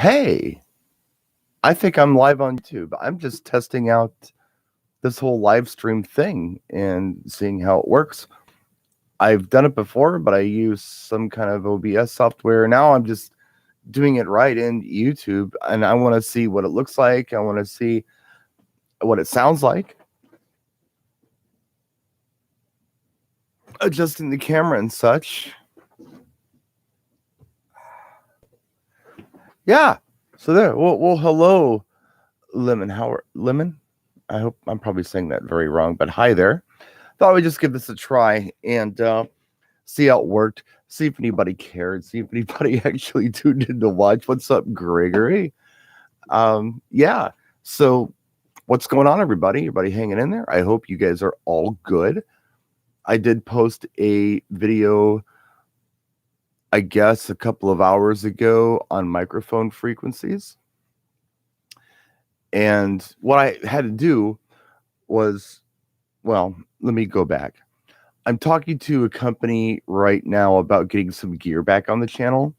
Hey, I think I'm live on YouTube. I'm just testing out this whole live stream thing and seeing how it works. I've done it before, but I use some kind of OBS software. Now I'm just doing it right in YouTube, and I want to see what it looks like. I want to see what it sounds like. Adjusting the camera and such. Yeah. So there. Well, hello, Lemon. Lemon? I hope I'm probably saying that very wrong, but hi there. Thought we'd just give this a try and see how it worked, see if anybody cared, see if anybody actually tuned in to watch. What's up, Gregory? Yeah. So what's going on, everybody? Everybody hanging in there? I hope you guys are all good. I did post a video, I guess, a couple of hours ago on microphone frequencies. And what I had to do was, well, let me go back. I'm talking to a company right now about getting some gear back on the channel.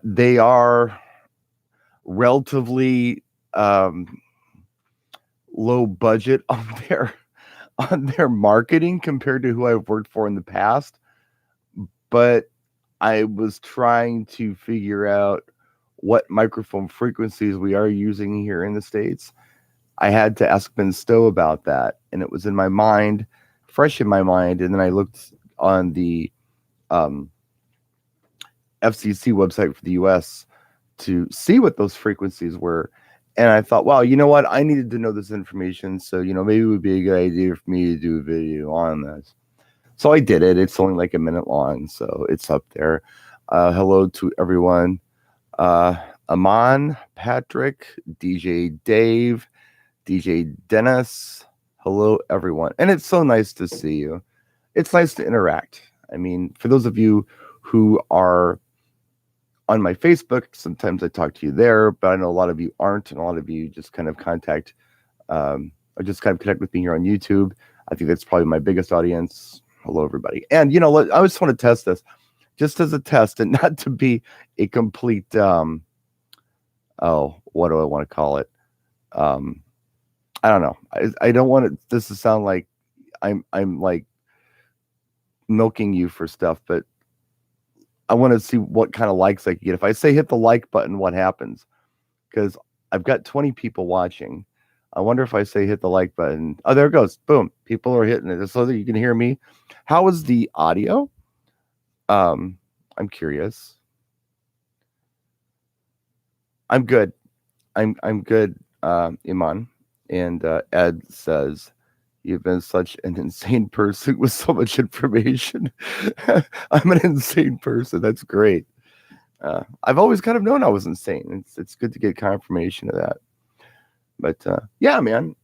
They are relatively low budget on their marketing compared to who I've worked for in the past. But I was trying to figure out what microphone frequencies we are using here in the States. I had to ask Ben Stowe about that, and it was in my mind, fresh in my mind. And then I looked on the FCC website for the US to see what those frequencies were. And I thought, wow, you know what? I needed to know this information. So, maybe it would be a good idea for me to do a video on this. So I did it. It's only like a minute long, so it's up there. Hello to everyone. Aman, Patrick, DJ Dave, DJ Dennis. Hello, everyone. And it's so nice to see you. It's nice to interact. I mean, for those of you who are on my Facebook, sometimes I talk to you there, but I know a lot of you aren't, and a lot of you just kind of connect with me here on YouTube. I think that's probably my biggest audience. Hello, everybody. And, I just want to test this just as a test and not to be a complete, what do I want to call it? I don't know. I don't want this to sound like I'm like milking you for stuff, but I want to see what kind of likes I can get. If I say hit the like button, what happens? Because I've got 20 people watching. I wonder if I say hit the like button. Oh, there it goes. Boom. People are hitting it so that you can hear me. How is the audio? I'm curious. I'm good. I'm good, Iman. And Ed says, you've been such an insane person with so much information. I'm an insane person. That's great. I've always kind of known I was insane. It's good to get confirmation of that. But yeah, man,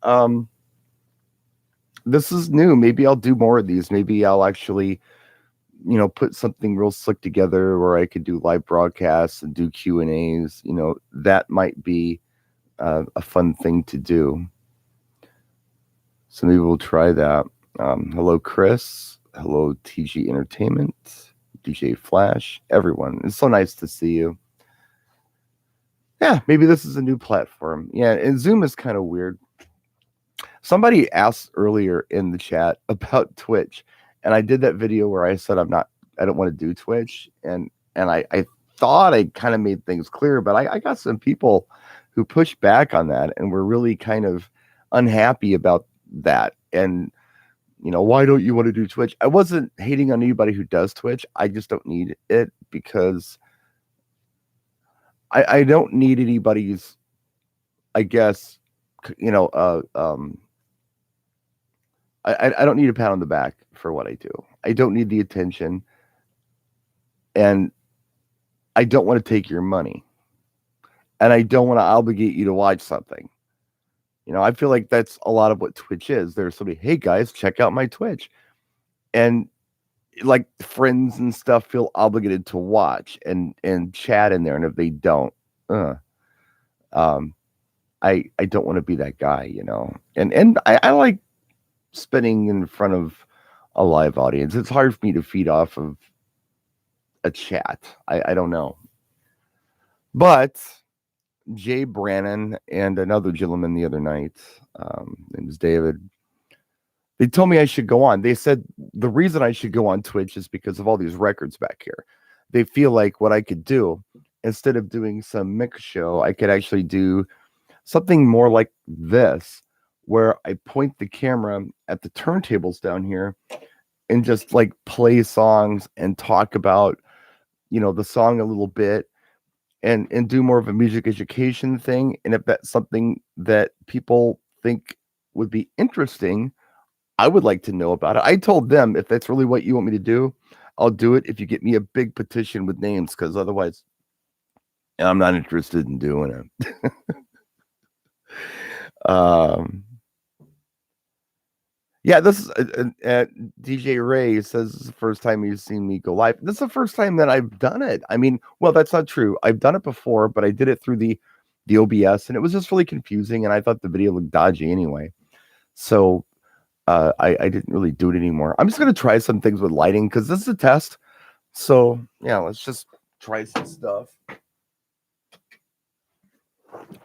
this is new. Maybe I'll do more of these. Maybe I'll actually, put something real slick together where I could do live broadcasts and do Q&As. That might be a fun thing to do. So maybe we'll try that. Hello, Chris. Hello, TG Entertainment, DJ Flash, everyone. It's so nice to see you. Yeah, maybe this is a new platform. Yeah, and Zoom is kind of weird. Somebody asked earlier in the chat about Twitch, and I did that video where I said I don't want to do Twitch, and I thought I kind of made things clear, but I got some people who pushed back on that and were really kind of unhappy about that. And why don't you want to do Twitch? I wasn't hating on anybody who does Twitch. I just don't need it because I don't need anybody's, I guess, I don't need a pat on the back for what I do. I don't need the attention, and I don't want to take your money, and I don't want to obligate you to watch something. I feel like that's a lot of what Twitch is. There's somebody, hey guys, check out my Twitch, and like friends and stuff feel obligated to watch and chat in there, and if they don't, I don't want to be that guy, and I like spinning in front of a live audience. It's hard for me to feed off of a chat. I don't know, but Jay Brannon and another gentleman the other night. Name is David. They told me I should go on. They said the reason I should go on Twitch is because of all these records back here. They feel like what I could do, instead of doing some mix show, I could actually do something more like this, where I point the camera at the turntables down here and just like play songs and talk about, the song a little bit, and do more of a music education thing. And if that's something that people think would be interesting, I would like to know about it. I told them, if that's really what you want me to do, I'll do it if you get me a big petition with names, because otherwise I'm not interested in doing it. Yeah, this is DJ Ray says this is the first time he's seen me go live. This is the first time that I've done it. I mean, well, that's not true. I've done it before, but I did it through the OBS, and it was just really confusing, and I thought the video looked dodgy anyway. So I didn't really do it anymore. I'm just gonna try some things with lighting because this is a test. So yeah, let's just try some stuff.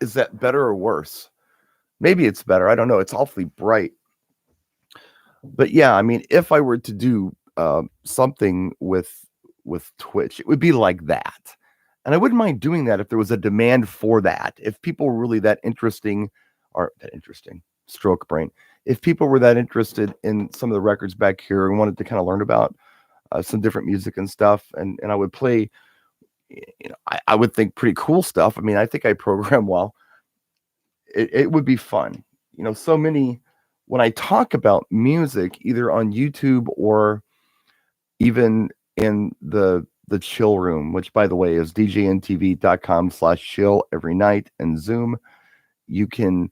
Is that better or worse? Maybe it's better. I don't know. It's awfully bright. But yeah, I mean, if I were to do something with Twitch, it would be like that. And I wouldn't mind doing that if there was a demand for that. If people were really that interesting, stroke brain. If people were that interested in some of the records back here and wanted to kind of learn about some different music and stuff, and I would play, I would think pretty cool stuff. I mean, I think I program well. It would be fun. So many, when I talk about music, either on YouTube or even in the chill room, which by the way is djntv.com/chill every night, and Zoom, you can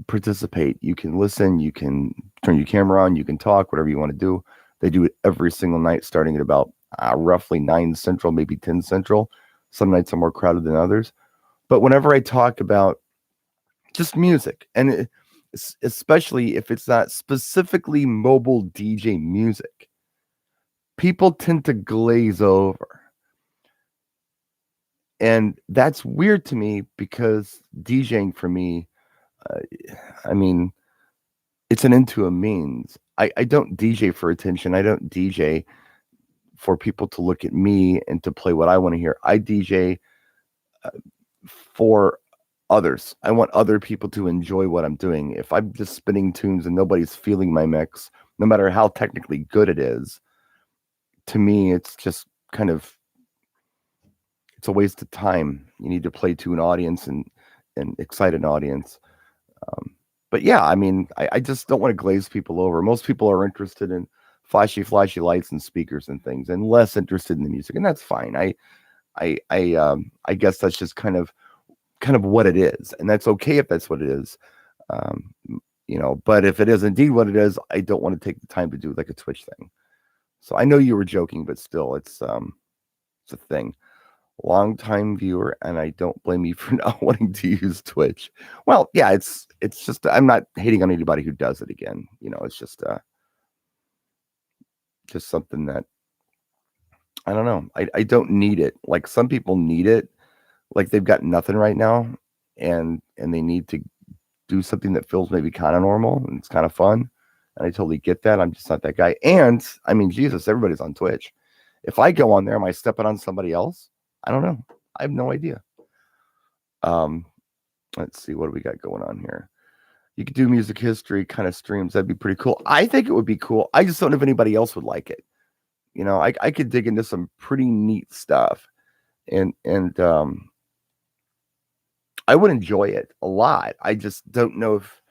participate, you can listen, you can turn your camera on, you can talk, whatever you want to do. They do it every single night, starting at about roughly 9 Central, maybe 10 Central. Some nights are more crowded than others. But whenever I talk about just music, and especially if it's not specifically mobile DJ music, people tend to glaze over. And that's weird to me because DJing for me, I mean, it's an end to a means. I don't DJ for attention. I don't DJ for people to look at me and to play what I want to hear. I DJ for others. I want other people to enjoy what I'm doing. If I'm just spinning tunes and nobody's feeling my mix, no matter how technically good it is, to me, it's just kind of, it's a waste of time. You need to play to an audience and excite an audience. But yeah, I mean, I just don't want to glaze people over. Most people are interested in flashy lights and speakers and things, and less interested in the music, and that's fine. I guess that's just kind of what it is, and that's okay if that's what it is. But if it is indeed what it is, I don't want to take the time to do like a Twitch thing. So I know you were joking, but still, it's a thing. Long-time viewer, and I don't blame you for not wanting to use Twitch. Well, yeah, it's just, I'm not hating on anybody who does it again. It's just something that I don't know. I don't need it. Like some people need it, like they've got nothing right now, and they need to do something that feels maybe kind of normal and it's kind of fun. And I totally get that. I'm just not that guy. And I mean, Jesus, everybody's on Twitch. If I go on there, am I stepping on somebody else? I don't know. I have no idea. Let's see, what do we got going on here? You could do music history kind of streams. That'd be pretty cool. I think it would be cool. I just don't know if anybody else would like it. I could dig into some pretty neat stuff, and I would enjoy it a lot. I just don't know if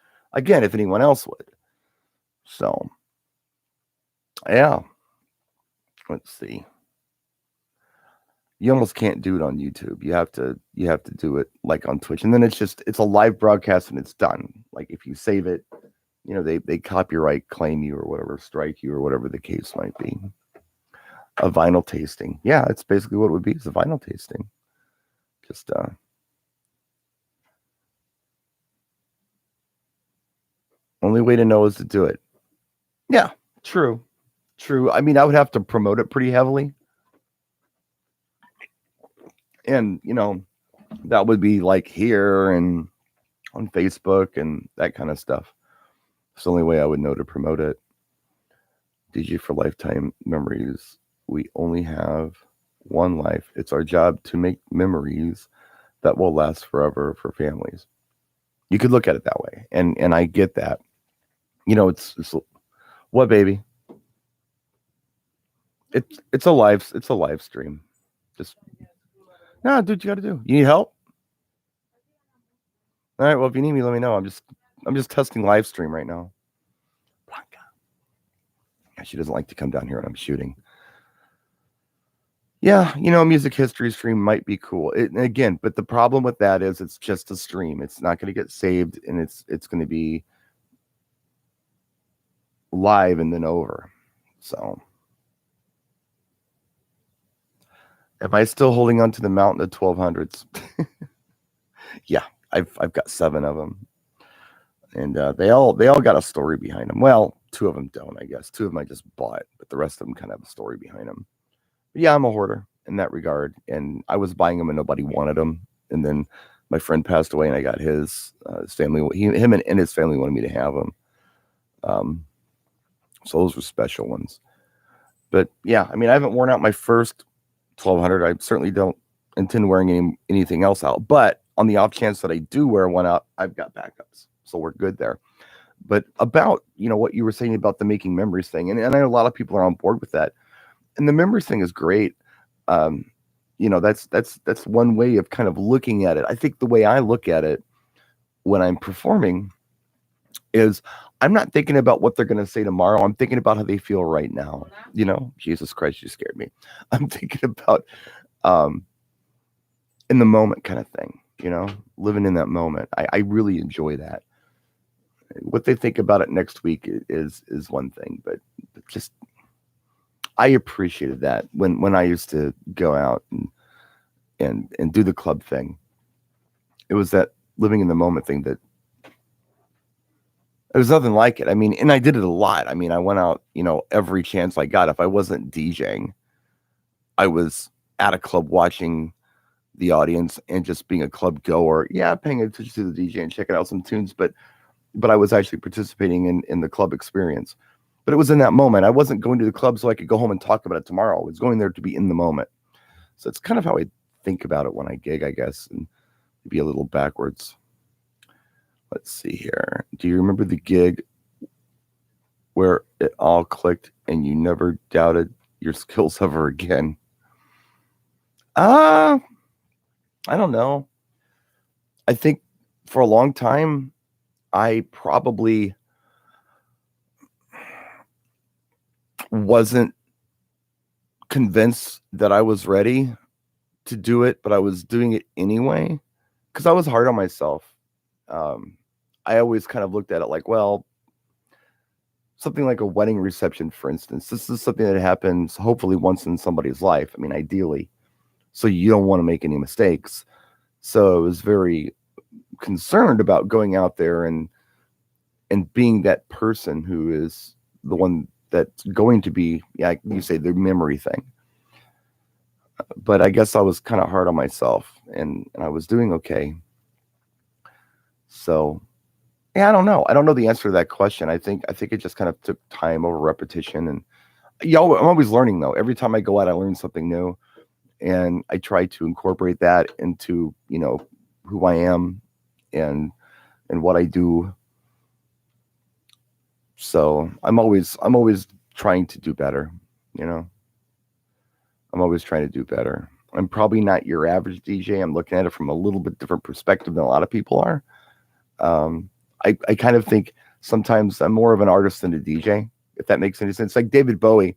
anyone else would. So, yeah. Let's see. You almost can't do it on YouTube. You have to do it like on Twitch, and then it's a live broadcast and it's done. Like if you save it, they copyright claim you or whatever, strike you or whatever the case might be. A vinyl tasting, yeah, it's basically what it would be. It's a vinyl tasting. Just only way to know is to do it. Yeah, true. I mean, I would have to promote it pretty heavily. And, That would be like here and on Facebook and that kind of stuff. It's the only way I would know to promote it. DJ for lifetime memories. We only have one life. It's our job to make memories that will last forever for families. You could look at it that way, and I get that. You know, it's what, baby? It's a live stream. Just no, do what you got to do. You need help? All right. Well, if you need me, let me know. I'm just testing live stream right now. Blanca. She doesn't like to come down here when I'm shooting. Yeah, you know, a music history stream might be cool. Again, but the problem with that is it's just a stream. It's not going to get saved, and it's going to be live and then over. So, am I still holding on to the mountain of 1200s? Yeah, I've got 7 of them, and they all got a story behind them. Well, 2 of them don't, I guess. 2 of them I just bought, but the rest of them kind of have a story behind them. But yeah, I'm a hoarder in that regard, and I was buying them and nobody wanted them, and then my friend passed away and I got his family. Him and his family wanted me to have them. So those were special ones. But yeah, I mean, I haven't worn out my first 1200. I certainly don't intend wearing anything else out. But on the off chance that I do wear one out, I've got backups. So we're good there. But about, you know, what you were saying about the making memories thing, and I know a lot of people are on board with that. And the memories thing is great. You know, that's one way of kind of looking at it. I think the way I look at it when I'm performing is I'm not thinking about what they're going to say tomorrow. I'm thinking about how they feel right now. You know, Jesus Christ, you scared me. I'm thinking about in the moment kind of thing, you know, living in that moment. I really enjoy that. What they think about it next week is one thing, but just I appreciated that when I used to go out and do the club thing. It was that living in the moment thing that there was nothing like it. I mean, and I did it a lot. I mean, I went out, you know, every chance I got. If I wasn't DJing, I was at a club watching the audience and just being a club goer. Yeah, paying attention to the DJ and checking out some tunes, but I was actually participating in the club experience. But it was in that moment. I wasn't going to the club so I could go home and talk about it tomorrow. I was going there to be in the moment. So it's kind of how I think about it when I gig, I guess, and be a little backwards. Let's see here. Do you remember the gig where it all clicked and you never doubted your skills ever again? I don't know. I think for a long time, I probably wasn't convinced that I was ready to do it, but I was doing it anyway because I was hard on myself. I always kind of looked at it like, well, something like a wedding reception, for instance. This is something that happens hopefully once in somebody's life. I mean, ideally. So you don't want to make any mistakes. So I was very concerned about going out there and being that person who is the one that's going to be, yeah, you say the memory thing. But I guess I was kind of hard on myself and I was doing okay. So yeah, I don't know. I don't know the answer to that question. I think it just kind of took time over repetition. And I'm always learning though. Every time I go out, I learn something new, and I try to incorporate that into, you know, who I am and what I do. So I'm always trying to do better. You know, I'm always trying to do better. I'm probably not your average DJ. I'm looking at it from a little bit different perspective than a lot of people are. I kind of think sometimes I'm more of an artist than a DJ, if that makes any sense. Like David Bowie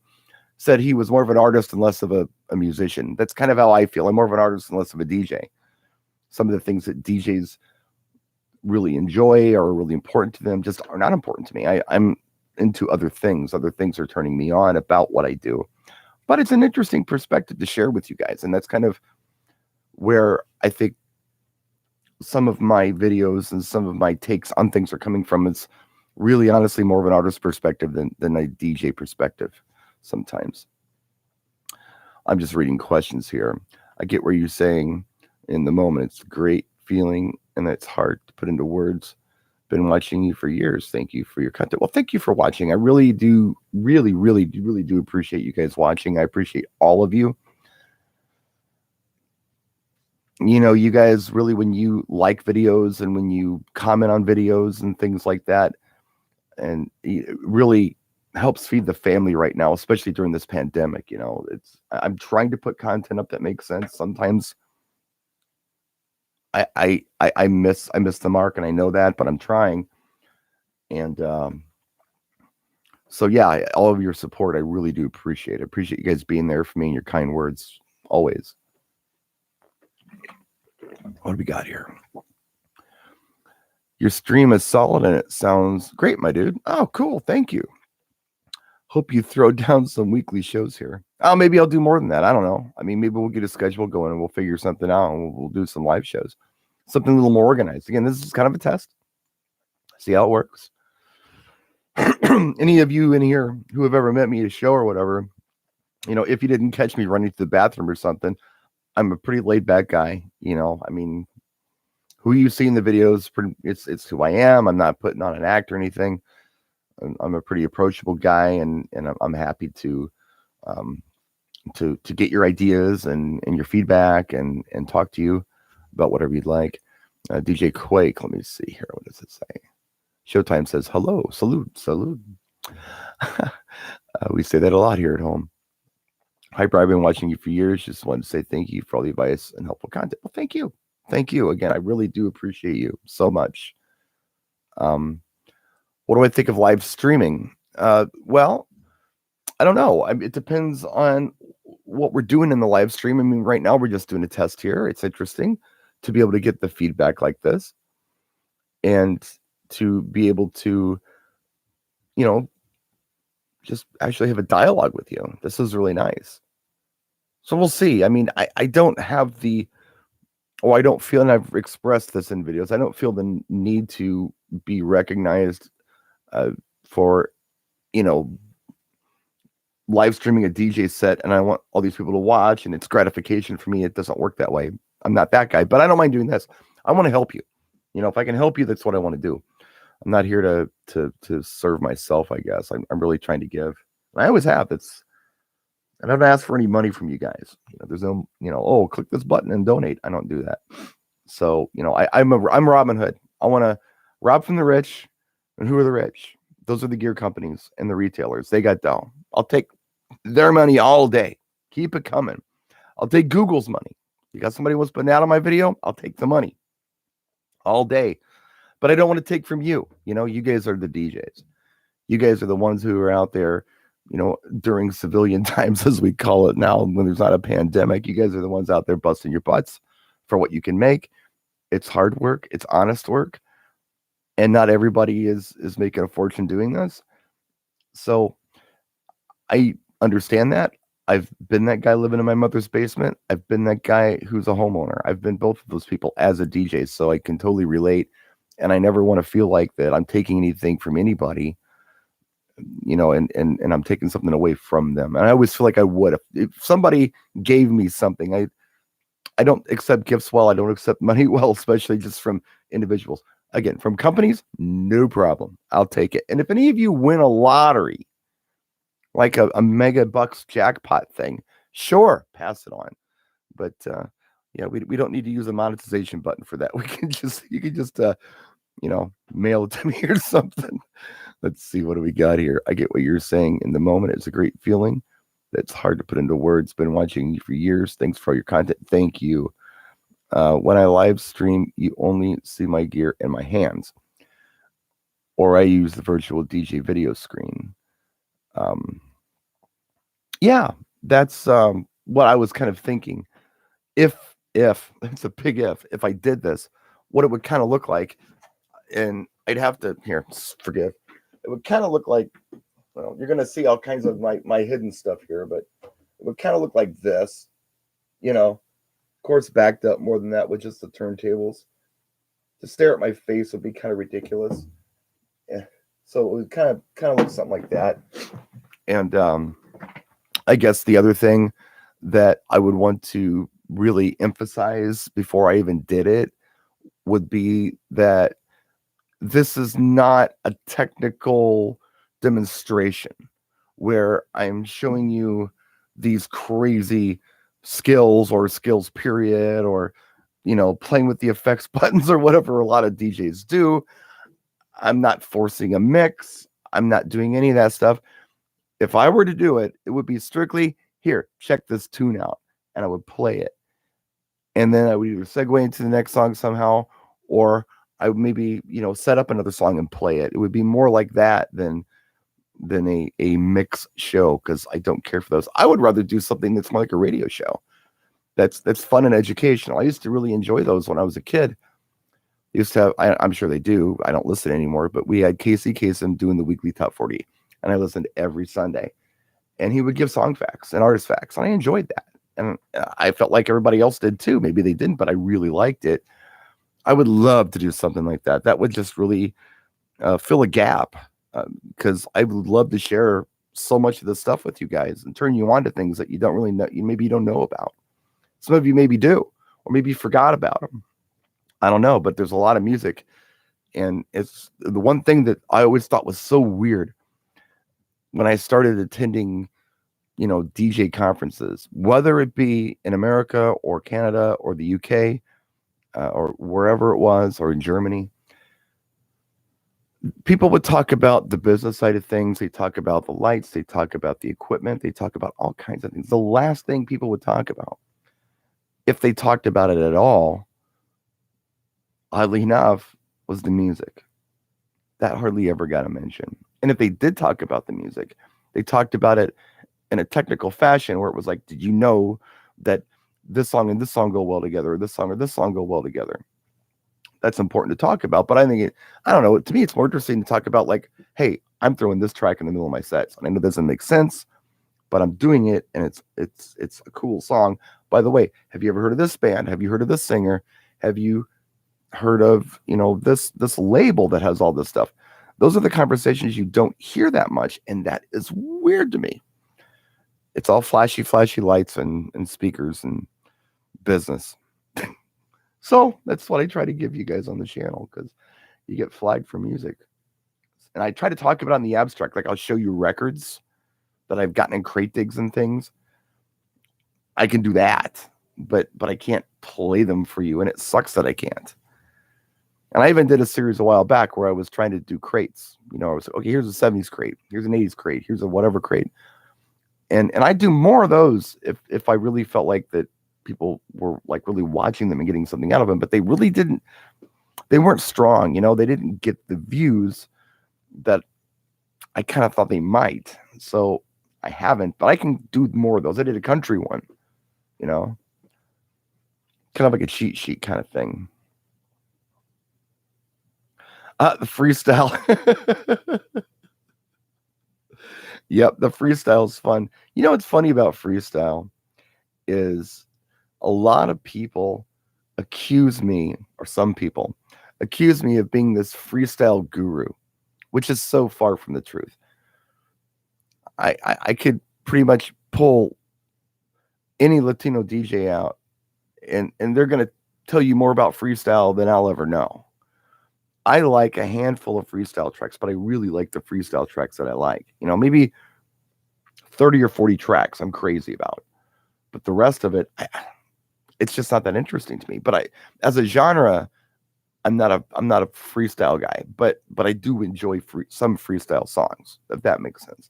said he was more of an artist and less of a musician. That's kind of how I feel. I'm more of an artist and less of a DJ. Some of the things that DJs really enjoy or are really important to them just are not important to me. I'm into other things. Other things are turning me on about what I do. But it's an interesting perspective to share with you guys. And that's kind of where I think some of my videos and some of my takes on things are coming from. It's really honestly more of an artist perspective than a DJ perspective sometimes. I'm just reading questions here. I get where you're saying in the moment. It's a great feeling, and it's hard to put into words. Been watching you for years. Thank you for your content. Well, thank you for watching. I really do, really do appreciate you guys watching. I appreciate all of you. You know, you guys really, when you like videos and when you comment on videos and things like that, and it really helps feed the family right now, especially during this pandemic. You know, I'm trying to put content up that makes sense. Sometimes I miss the mark, and I know that, but I'm trying. And so yeah, all of your support, I really do appreciate. I appreciate you guys being there for me and your kind words always. What do we got here? Your stream is solid and it sounds great, my dude. Oh, cool. Thank you. Hope you throw down some weekly shows here. Oh, maybe I'll do more than that. I don't know. I mean, maybe we'll get a schedule going and we'll figure something out and we'll do some live shows. Something a little more organized. Again, this is kind of a test. See how it works. Any of you in here who have ever met me at a show or whatever, you know, if you didn't catch me running to the bathroom or something, I'm a pretty laid back guy. You know, I mean, who you see in the videos, it's who I am. I'm not putting on an act or anything. I'm a pretty approachable guy, and I'm happy to get your ideas and your feedback and talk to you about whatever you'd like. DJ Quake, let me see here. What does it say? Showtime says hello, salute. We say that a lot here at home. Hyper, I've been watching you for years. Just wanted to say thank you for all the advice and helpful content. Well, thank you. Thank you. Again, I really do appreciate you so much. What do I think of live streaming? Well, I don't know. It depends on what we're doing in the live stream. I mean, right now we're just doing a test here. It's interesting to be able to get the feedback like this and to be able to, you know, just actually have a dialogue with you. This is really nice. So we'll see. I mean, I don't have I don't feel, and I've expressed this in videos, I don't feel the need to be recognized for, you know, live streaming a DJ set and I want all these people to watch and it's gratification for me. It doesn't work that way. I'm not that guy, but I don't mind doing this. I want to help you. You know, if I can help you, that's what I want to do. I'm not here to serve myself, I guess. I'm really trying to give. And I always have. I don't ask for any money from you guys. You know, there's no, you know, oh, click this button and donate. I don't do that. So, you know, I'm Robin Hood. I want to rob from the rich. And who are the rich? Those are the gear companies and the retailers. They got down. I'll take their money all day. Keep it coming. I'll take Google's money. You got somebody who wants to put an ad on my video? I'll take the money all day. But I don't want to take from you. You know, you guys are the DJs. You guys are the ones who are out there, you know, during civilian times, as we call it now, when there's not a pandemic. You guys are the ones out there busting your butts for what you can make. It's hard work. It's honest work. And not everybody is making a fortune doing this. So I understand that. I've been that guy living in my mother's basement. I've been that guy who's a homeowner. I've been both of those people as a DJ, so I can totally relate. And I never want to feel like that I'm taking anything from anybody, you know, and I'm taking something away from them. And I always feel like I would. If somebody gave me something, I don't accept gifts well. I don't accept money well, especially just from individuals. Again, from companies, no problem. I'll take it. And if any of you win a lottery, like a mega bucks jackpot thing, sure, pass it on. But yeah, we don't need to use a monetization button for that. You can just you know, mail it to me or something. Let's see, what do we got here? I get what you're saying in the moment. It's a great feeling that's hard to put into words. Been watching you for years. Thanks for all your content. Thank you. When I live stream, you only see my gear in my hands, or I use the virtual DJ video screen. Yeah, that's what I was kind of thinking. If it's a big if I did this, what it would kind of look like, and I'd have to forgive. It would kind of look like, well, you're gonna see all kinds of my hidden stuff here, but it would kind of look like this, you know. Of course, backed up more than that with just the turntables. To stare at my face would be kind of ridiculous. Yeah. So it would kind of look something like that. And I guess the other thing that I would want to really emphasize before I even did it would be that this is not a technical demonstration where I'm showing you these crazy skills or skills period, or playing with the effects buttons or whatever a lot of DJs do. I'm not forcing a mix. I'm not doing any of that stuff. If I were to do it, it would be strictly, here, check this tune out, and I would play it. And then I would either segue into the next song somehow, or I would maybe, set up another song and play it. It would be more like that than a mix show, because I don't care for those. I would rather do something that's more like a radio show. That's fun and educational. I used to really enjoy those when I was a kid. Used to have, I'm sure they do. I don't listen anymore, but we had Casey Kasem doing the weekly top 40, and I listened every Sunday. And he would give song facts and artist facts, and I enjoyed that. And I felt like everybody else did too. Maybe they didn't, but I really liked it. I would love to do something like that. That would just really fill a gap, because I would love to share so much of this stuff with you guys and turn you on to things that you don't really know. Maybe you don't know about. Some of you maybe do, or maybe you forgot about them. I don't know, but there's a lot of music. And it's the one thing that I always thought was so weird when I started attending, DJ conferences, whether it be in America or Canada or the UK, or wherever it was, or in Germany. People would talk about the business side of things. They talk about the lights. They talk about the equipment. They talk about all kinds of things. The last thing people would talk about, if they talked about it at all, oddly enough, was the music. That hardly ever got a mention. And if they did talk about the music, they talked about it in a technical fashion where it was like, did you know that this song and this song go well together, or this song or this song go well together? That's important to talk about. But I think I don't know. To me, it's more interesting to talk about, like, hey, I'm throwing this track in the middle of my sets, and I know it doesn't make sense, but I'm doing it, and it's a cool song. By the way, have you ever heard of this band? Have you heard of this singer? Have you heard of this label that has all this stuff? Those are the conversations you don't hear that much, and that is weird to me. It's all flashy lights and speakers and business. So that's what I try to give you guys on the channel, because you get flagged for music. And I try to talk about it in the abstract. Like, I'll show you records that I've gotten in crate digs and things. I can do that, but I can't play them for you, and it sucks that I can't. And I even did a series a while back where I was trying to do crates. I was like, okay, here's a 70s crate, here's an 80s crate, here's a whatever crate. And I do more of those if I really felt like that people were like really watching them and getting something out of them, but they really didn't. They weren't strong, they didn't get the views that I kind of thought they might. So I haven't, but I can do more of those. I did a country one, kind of like a cheat sheet kind of thing. The freestyle. Yep, the freestyle is fun. What's funny about freestyle is a lot of people accuse me, or some people accuse me of being this freestyle guru, which is so far from the truth. I could pretty much pull any Latino DJ out, and they're going to tell you more about freestyle than I'll ever know. I like a handful of freestyle tracks, but I really like the freestyle tracks that I like. Maybe 30 or 40 tracks I'm crazy about, but the rest of it, it's just not that interesting to me. But as a genre, I'm not a freestyle guy, but I do enjoy some freestyle songs, if that makes sense.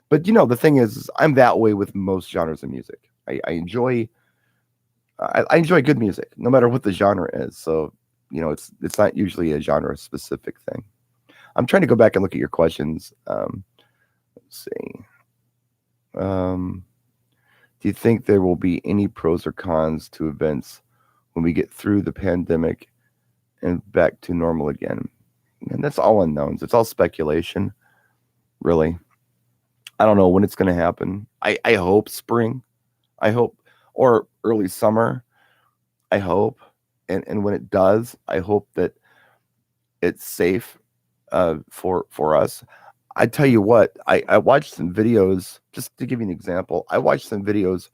But the thing is I'm that way with most genres of music. I enjoy good music, no matter what the genre is. So it's not usually a genre specific thing. I'm trying to go back and look at your questions. Let's see. Do you think there will be any pros or cons to events when we get through the pandemic and back to normal again? And that's all unknowns. It's all speculation, really. I don't know when it's going to happen. I hope spring. I hope, or early summer. I hope. And when it does, I hope that it's safe for us. I tell you what, I watched some videos, just to give you an example. I watched some videos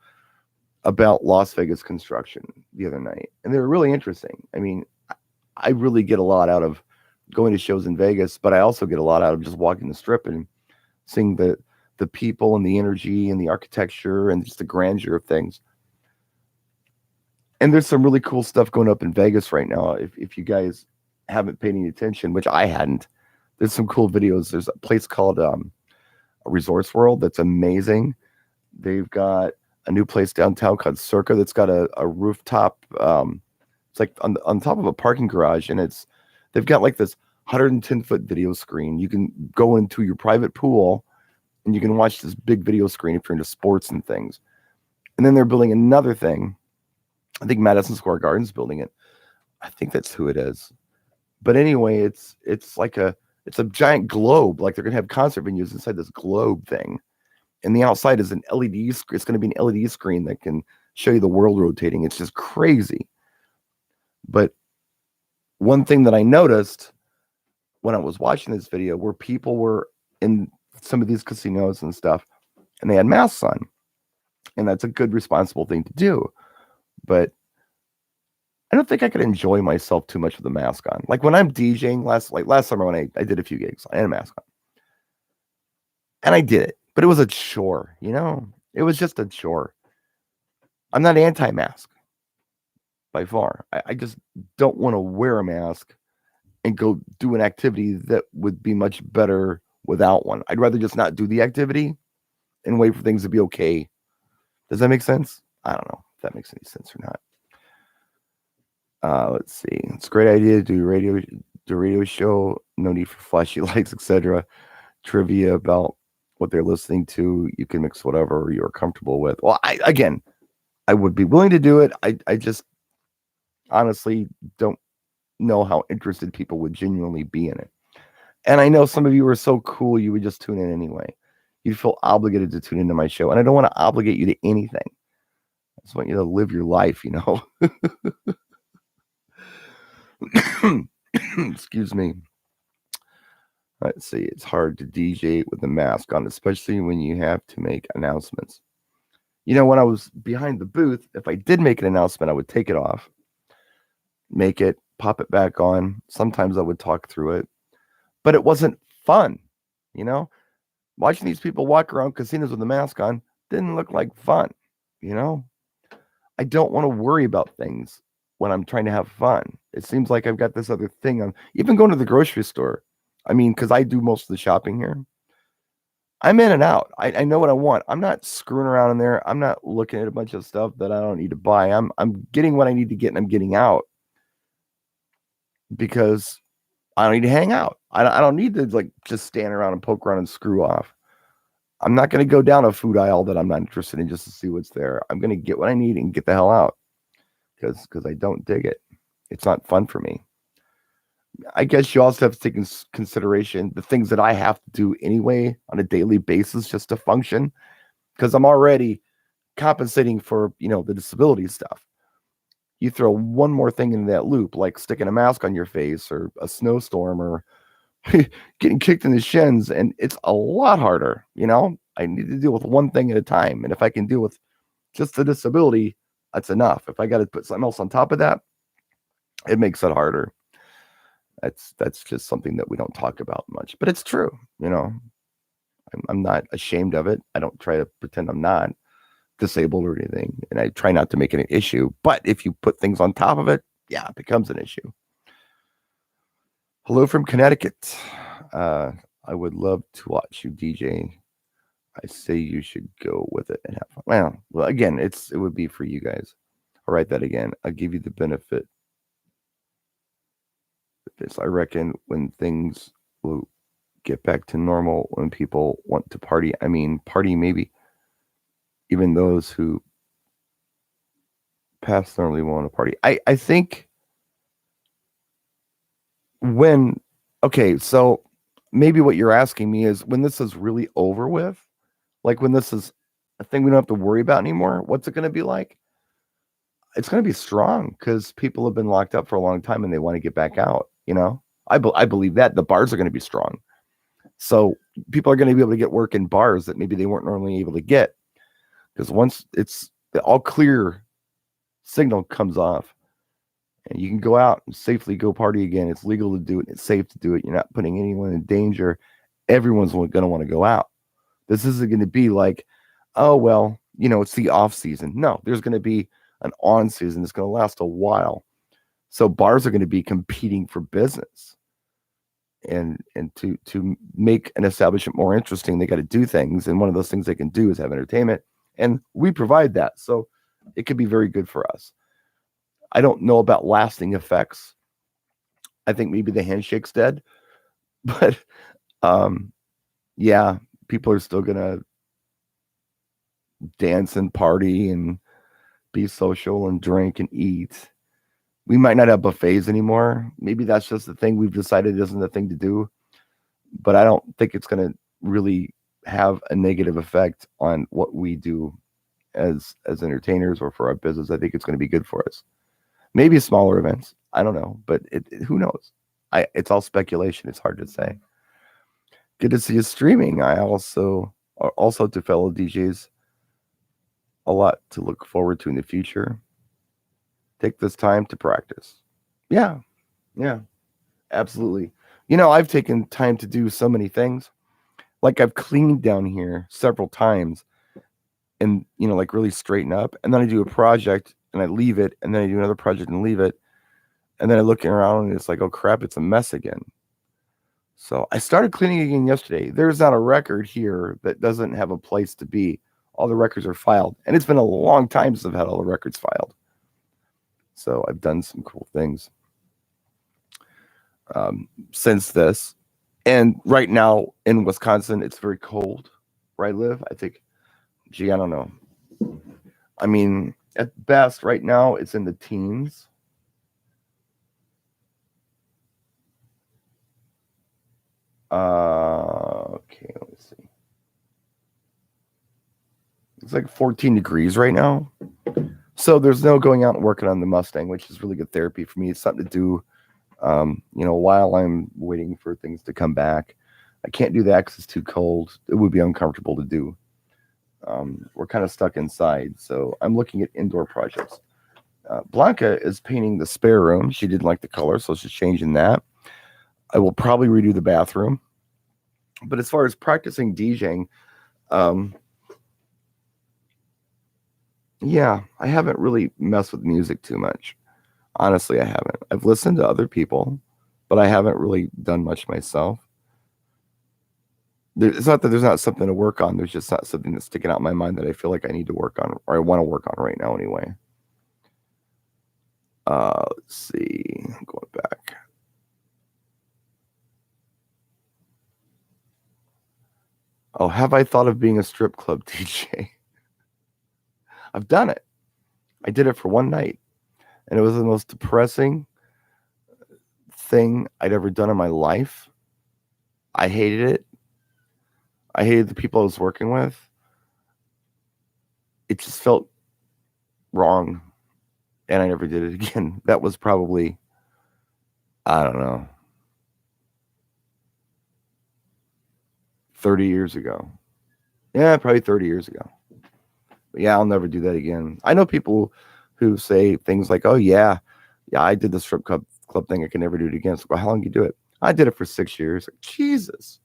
about Las Vegas construction the other night, and they were really interesting. I mean, I really get a lot out of going to shows in Vegas, but I also get a lot out of just walking the strip and seeing the people and the energy and the architecture and just the grandeur of things. And there's some really cool stuff going up in Vegas right now. If you guys haven't paid any attention, which I hadn't, there's some cool videos. There's a place called a Resorts World that's amazing. They've got a new place downtown called Circa that's got a rooftop. It's like on top of a parking garage, and they've got like this 110-foot video screen. You can go into your private pool, and you can watch this big video screen if you're into sports and things. And then they're building another thing. I think Madison Square Garden's building it. I think that's who it is. But anyway, it's like it's a giant globe. Like they're gonna have concert venues inside this globe thing, and the outside is an LED screen. It's gonna be an LED screen that can show you the world rotating. It's just crazy. But one thing that I noticed when I was watching this video, where people were in some of these casinos and stuff, and they had masks on, and that's a good, responsible thing to do. But I don't think I could enjoy myself too much with a mask on. Like when I'm DJing last summer when I did a few gigs, I had a mask on. And I did it, but it was a chore, you know? It was just a chore. I'm not anti-mask by far. I just don't want to wear a mask and go do an activity that would be much better without one. I'd rather just not do the activity and wait for things to be okay. Does that make sense? I don't know if that makes any sense or not. Let's see. It's a great idea to do radio show. No need for flashy lights, etc. Trivia about what they're listening to. You can mix whatever you're comfortable with. Well, I would be willing to do it. I just honestly don't know how interested people would genuinely be in it. And I know some of you are so cool, you would just tune in anyway. You'd feel obligated to tune into my show. And I don't want to obligate you to anything. I just want you to live your life, you know. Excuse me. Let's see. It's hard to DJ with the mask on, especially when you have to make announcements. You know, when I was behind the booth, if I did make an announcement, I would take it off, make it, pop it back on. Sometimes I would talk through it, but it wasn't fun. You know, watching these people walk around casinos with a mask on didn't look like fun. You know, I don't want to worry about things when I'm trying to have fun. It seems like I've got this other thing on, even going to the grocery store. I mean, because I do most of the shopping here. I'm in and out. I know what I want. I'm not screwing around in there. I'm not looking at a bunch of stuff that I don't need to buy. I'm getting what I need to get, and I'm getting out because I don't need to hang out. I don't need to like just stand around and poke around and screw off. I'm not going to go down a food aisle that I'm not interested in just to see what's there. I'm going to get what I need and get the hell out because I don't dig it. It's not fun for me. I guess you also have to take into consideration the things that I have to do anyway on a daily basis just to function, because I'm already compensating for, you know, the disability stuff. You throw one more thing into that loop, like sticking a mask on your face or a snowstorm or getting kicked in the shins, and it's a lot harder. You know, I need to deal with one thing at a time. And if I can deal with just the disability, that's enough. If I got to put something else on top of that, it makes it harder. That's just something that we don't talk about much, but it's true. You know, I'm not ashamed of it. I don't try to pretend I'm not disabled or anything, and I try not to make it an issue. But if you put things on top of it, yeah, it becomes an issue. Hello from Connecticut. I would love to watch you DJ. I say you should go with it and have fun. Well, again, it would be for you guys. I'll write that again. I'll give you the benefit. I reckon when things will get back to normal, when people want to party, I mean, party maybe. Even those who pass normally want to party. I think when, okay, so maybe what you're asking me is when this is really over with, like when this is a thing we don't have to worry about anymore, what's it going to be like? It's going to be strong because people have been locked up for a long time and they want to get back out. You know, I believe that the bars are going to be strong. So people are going to be able to get work in bars that maybe they weren't normally able to get. Because once the all clear signal comes off, and you can go out and safely go party again. It's legal to do it. It's safe to do it. You're not putting anyone in danger. Everyone's going to want to go out. This isn't going to be like, oh, well, it's the off season. No, there's going to be an on season. It's going to last a while. So bars are going to be competing for business. And to make an establishment more interesting, they got to do things. And one of those things they can do is have entertainment. And we provide that. So it could be very good for us. I don't know about lasting effects. I think maybe the handshake's dead. But yeah, people are still going to dance and party and be social and drink and eat. We might not have buffets anymore. Maybe that's just the thing we've decided isn't the thing to do. But I don't think it's going to really have a negative effect on what we do as entertainers or for our business. I think it's going to be good for us. Maybe smaller events. I don't know, but who knows? It's all speculation. It's hard to say. Good to see you streaming. I also to fellow DJs, a lot to look forward to in the future. Take this time to practice. Yeah, absolutely. I've taken time to do so many things. Like I've cleaned down here several times and, like really straighten up. And then I do a project and I leave it. And then I do another project and leave it. And then I look around and it's like, oh crap, it's a mess again. So I started cleaning again yesterday. There's not a record here that doesn't have a place to be. All the records are filed. And it's been a long time since I've had all the records filed. So I've done some cool things since this. And right now in Wisconsin, it's very cold where I live. I think, I don't know. I mean, at best, right now, it's in the teens. Okay, let me see. It's like 14 degrees right now. So there's no going out and working on the Mustang, which is really good therapy for me. It's something to do, while I'm waiting for things to come back. I can't do that because it's too cold. It would be uncomfortable to do. We're kind of stuck inside. So I'm looking at indoor projects. Blanca is painting the spare room. She didn't like the color, so she's changing that. I will probably redo the bathroom. But as far as practicing DJing, yeah, I haven't really messed with music too much. Honestly, I haven't. I've listened to other people, but I haven't really done much myself. It's not that there's not something to work on. There's just not something that's sticking out in my mind that I feel like I need to work on, or I want to work on right now anyway. Let's see. I'm going back. Oh, have I thought of being a strip club DJ? I've done it. I did it for one night, and it was the most depressing thing I'd ever done in my life. I hated it. I hated the people I was working with. It just felt wrong, and I never did it again. That was probably, I don't know, 30 years ago. Yeah, probably 30 years ago. But yeah, I'll never do that again. I know people who say things like, oh, yeah, I did the strip club thing. I can never do it again. So, well, how long did you do it? I did it for 6 years. Like, Jesus.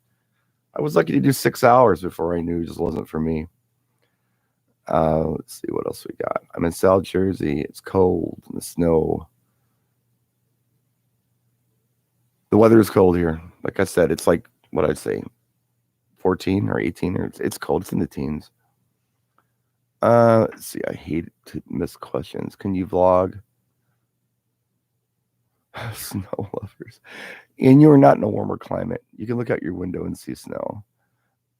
I was lucky to do 6 hours before I knew it just wasn't for me. Let's see what else we got. I'm in South Jersey. It's cold in the snow. The weather is cold here. Like I said, it's like, what I'd say, 14 or 18. Or it's cold. It's in the teens. Let's see. I hate to miss questions. Can you vlog? Snow lovers. And you are not in a warmer climate. You can look out your window and see snow.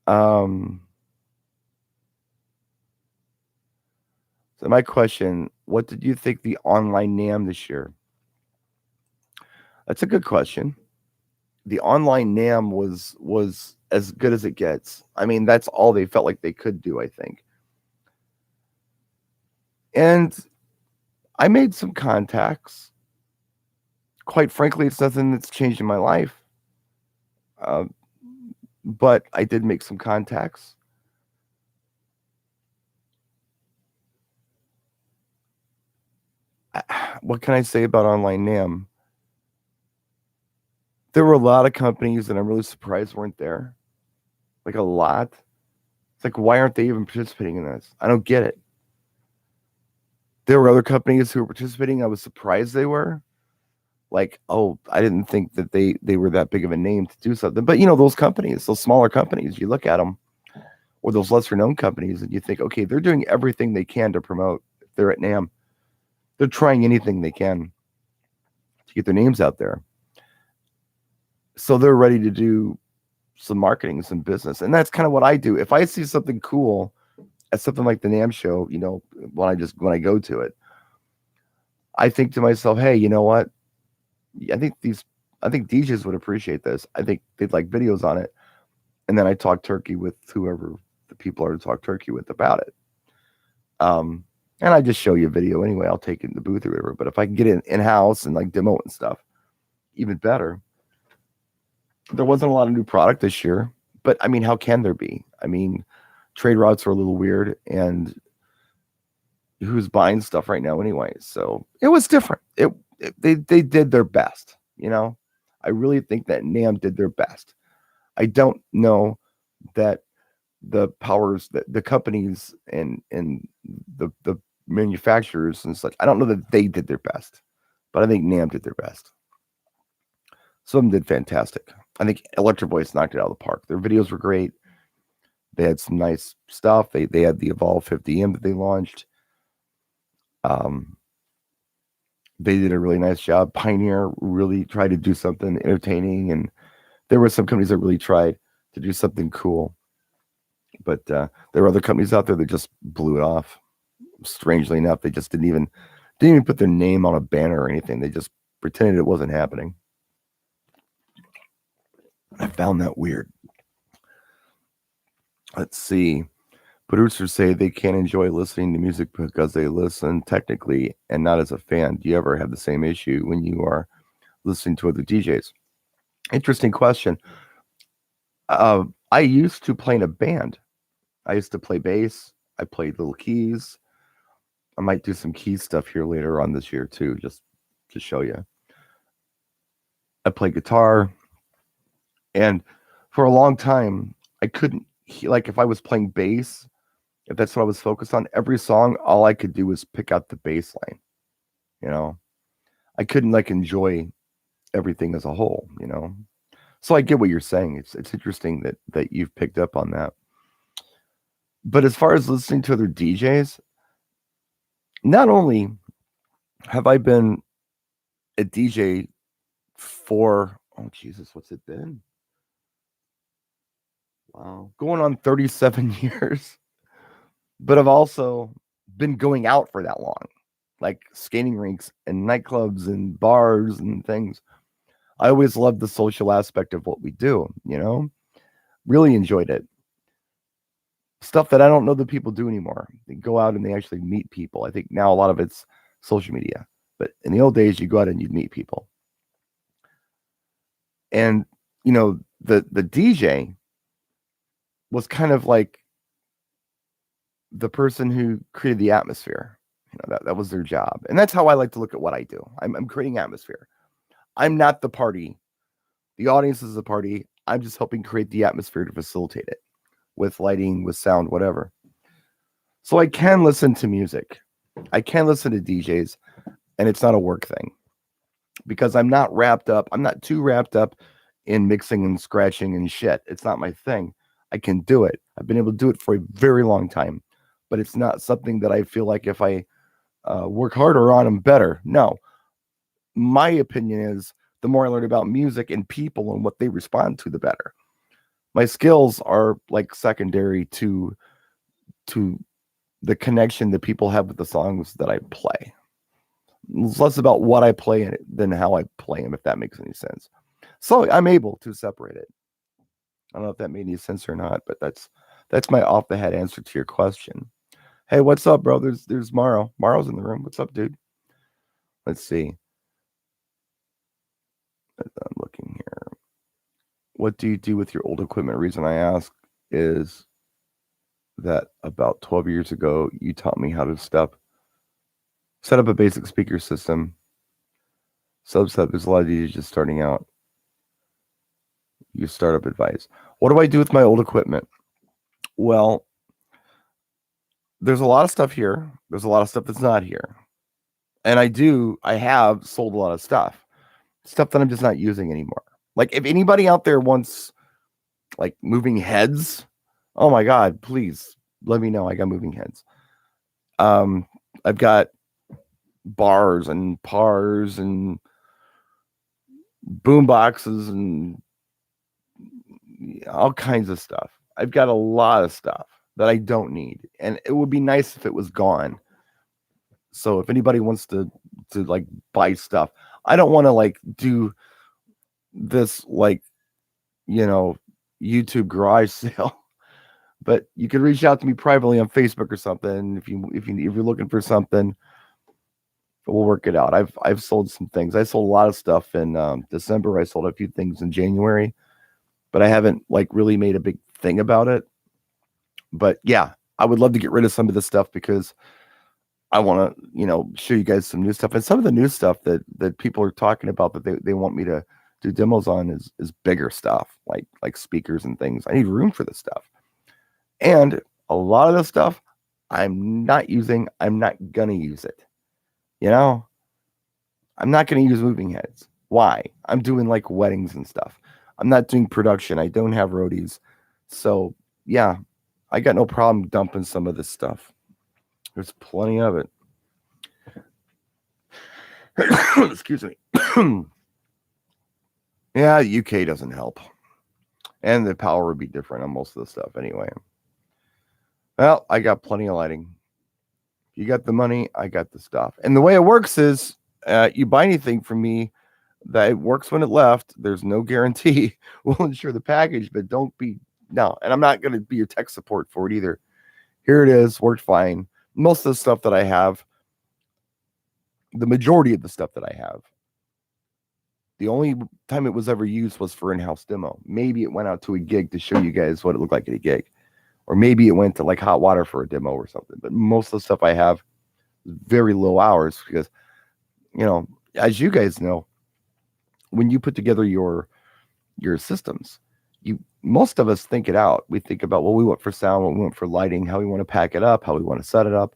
So my question, what did you think the online NAMM this year? That's a good question. The online NAMM was as good as it gets. I mean, that's all they felt like they could do, I think. And I made some contacts. Quite frankly, it's nothing that's changed in my life. But I did make some contacts. What can I say about online NAMM? There were a lot of companies that I'm really surprised weren't there. Like a lot. It's like, why aren't they even participating in this? I don't get it. There were other companies who were participating. I was surprised they were. Like, oh, I didn't think that they were that big of a name to do something. But those companies, those smaller companies, you look at them, or those lesser known companies, and you think, okay, they're doing everything they can to promote. If they're at NAMM, they're trying anything they can to get their names out there. So they're ready to do some marketing, some business. And that's kind of what I do. If I see something cool at something like the NAMM show, when I go to it, I think to myself, hey, you know what? I think DJs would appreciate this. I think they'd like videos on it. And then I talk turkey with whoever the people are to talk turkey with about it. And I just show you a video anyway. I'll take it in the booth or whatever. But if I can get it in-house and like demo it and stuff, even better. There wasn't a lot of new product this year, but I mean, how can there be? I mean, trade routes are a little weird, and who's buying stuff right now anyway? So it was different. They did their best, I really think that NAMM did their best. I don't know that the powers, the companies and the manufacturers and such, I don't know that they did their best, but I think NAMM did their best. Some of them did fantastic. I think Electro Voice knocked it out of the park. Their videos were great. They had some nice stuff. They had the Evolve 50M that they launched. They did a really nice job. Pioneer really tried to do something entertaining, and there were some companies that really tried to do something cool. But there were other companies out there that just blew it off. Strangely enough, they just didn't even put their name on a banner or anything. They just pretended it wasn't happening. I found that weird. Let's see. Producers say they can't enjoy listening to music because they listen technically and not as a fan. Do you ever have the same issue when you are listening to other DJs? Interesting question. I used to play in a band. I used to play bass. I played little keys. I might do some key stuff here later on this year too, just to show you. I play guitar. And for a long time, I couldn't, like if I was playing bass, if that's what I was focused on, every song, all I could do was pick out the bass line. I couldn't like enjoy everything as a whole, So I get what you're saying. It's interesting that you've picked up on that. But as far as listening to other DJs, not only have I been a DJ for, oh Jesus, what's it been? Wow, going on 37 years. But I've also been going out for that long, like skating rinks and nightclubs and bars and things. I always loved the social aspect of what we do, really enjoyed it. Stuff that I don't know that people do anymore. They go out and they actually meet people. I think now a lot of it's social media, but in the old days, you go out and you'd meet people. And, the DJ was kind of like the person who created the atmosphere. That was their job. And that's how I like to look at what I do. I'm creating atmosphere. I'm not the party. The audience is the party. I'm just helping create the atmosphere to facilitate it with lighting, with sound, whatever. So I can listen to music. I can listen to DJs, and it's not a work thing because I'm not too wrapped up in mixing and scratching and shit. It's not my thing. I can do it. I've been able to do it for a very long time, but it's not something that I feel like if I work harder on, I'm better. No. My opinion is the more I learn about music and people and what they respond to, the better. My skills are like secondary to the connection that people have with the songs that I play. It's less about what I play than how I play them, if that makes any sense. So I'm able to separate it. I don't know if that made any sense or not, but that's my off the head answer to your question. Hey, what's up, bro? There's Morrow. Morrow's in the room. What's up, dude? Let's see. I'm looking here. What do you do with your old equipment? Reason I ask is that about 12 years ago, you taught me how to step Set up a basic speaker system. Subset, there's a lot of these just starting out. Your startup advice. What do I do with my old equipment? Well, there's a lot of stuff here. There's a lot of stuff that's not here. And I have sold a lot of stuff that I'm just not using anymore. Like, if anybody out there wants like moving heads, oh my God, please let me know. I got moving heads. I've got bars and pars and boom boxes and all kinds of stuff. I've got a lot of stuff that I don't need, and it would be nice if it was gone. So if anybody wants to like buy stuff, I don't want to like do this like, you know, YouTube garage sale, but you can reach out to me privately on Facebook or something if you're looking for something. We'll work it out. I've sold some things. I sold a lot of stuff in December. I sold a few things in January, but I haven't like really made a big thing about it. But yeah, I would love to get rid of some of this stuff because I want to, you know, show you guys some new stuff. And some of the new stuff that people are talking about that they want me to do demos on is bigger stuff, like speakers and things. I need room for this stuff. And a lot of this stuff I'm not using. I'm not gonna use it. You know, I'm not gonna use moving heads. Why? I'm doing like weddings and stuff. I'm not doing production. I don't have roadies. So yeah, I got no problem dumping some of this stuff. There's plenty of it. Excuse me. Yeah, UK doesn't help. And the power would be different on most of the stuff anyway. Well, I got plenty of lighting. You got the money, I got the stuff. And the way it works is you buy anything from me that it works when it left. There's no guarantee. We'll insure the package, but don't be, no. And I'm not going to be your tech support for it either. Here it is, worked fine. Most of the stuff that I have, the majority of the stuff that I have, the only time it was ever used was for in-house demo. Maybe it went out to a gig to show you guys what it looked like at a gig. Or maybe it went to like Hot Water for a demo or something. But most of the stuff I have is very low hours because, you know, as you guys know, when you put together your systems, most of us think it out. We think about what we want for sound, what we want for lighting, how we want to pack it up, how we want to set it up.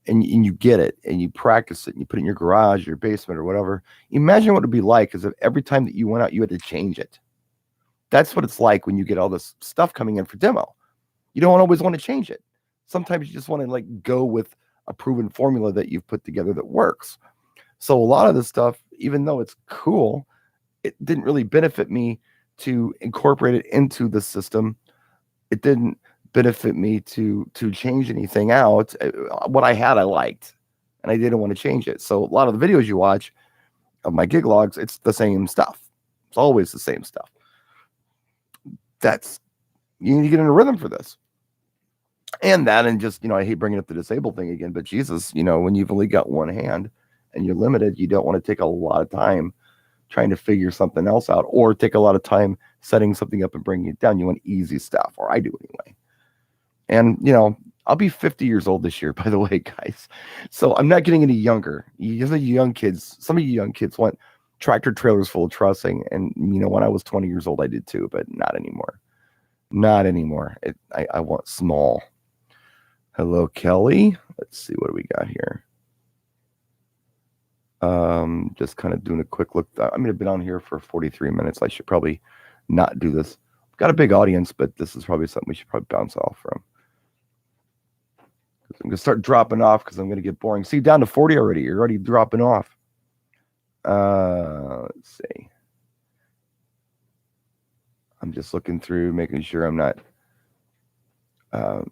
And you get it and you practice it and you put it in your garage, your basement or whatever. Imagine what it'd be like as if every time that you went out, you had to change it. That's what it's like when you get all this stuff coming in for demo. You don't always want to change it. Sometimes you just want to like go with a proven formula that you've put together that works. So a lot of this stuff, even though it's cool, it didn't really benefit me to incorporate it into the system. It didn't benefit me to change anything out. What I had, I liked, and I didn't want to change it. So a lot of the videos you watch of my gig logs, it's the same stuff. It's always the same stuff. You need to get in a rhythm for this. And that, and just, you know, I hate bringing up the disabled thing again, but Jesus, you know, when you've only got one hand and you're limited, you don't want to take a lot of time trying to figure something else out or take a lot of time setting something up and bringing it down. You want easy stuff, or I do anyway. And, you know, I'll be 50 years old this year, by the way, guys. So I'm not getting any younger. Some of you young kids want tractor trailers full of trussing. And, you know, when I was 20 years old, I did too, but not anymore. Not anymore. I want small. Hello, Kelly. Let's see what we got here. Just kind of doing a quick look. I'm going to be on here for 43 minutes. I should probably not do this. I've got a big audience, but this is probably something we should probably bounce off from. I'm going to start dropping off because I'm going to get boring. See, down to 40 already. You're already dropping off. Let's see. I'm just looking through, making sure I'm not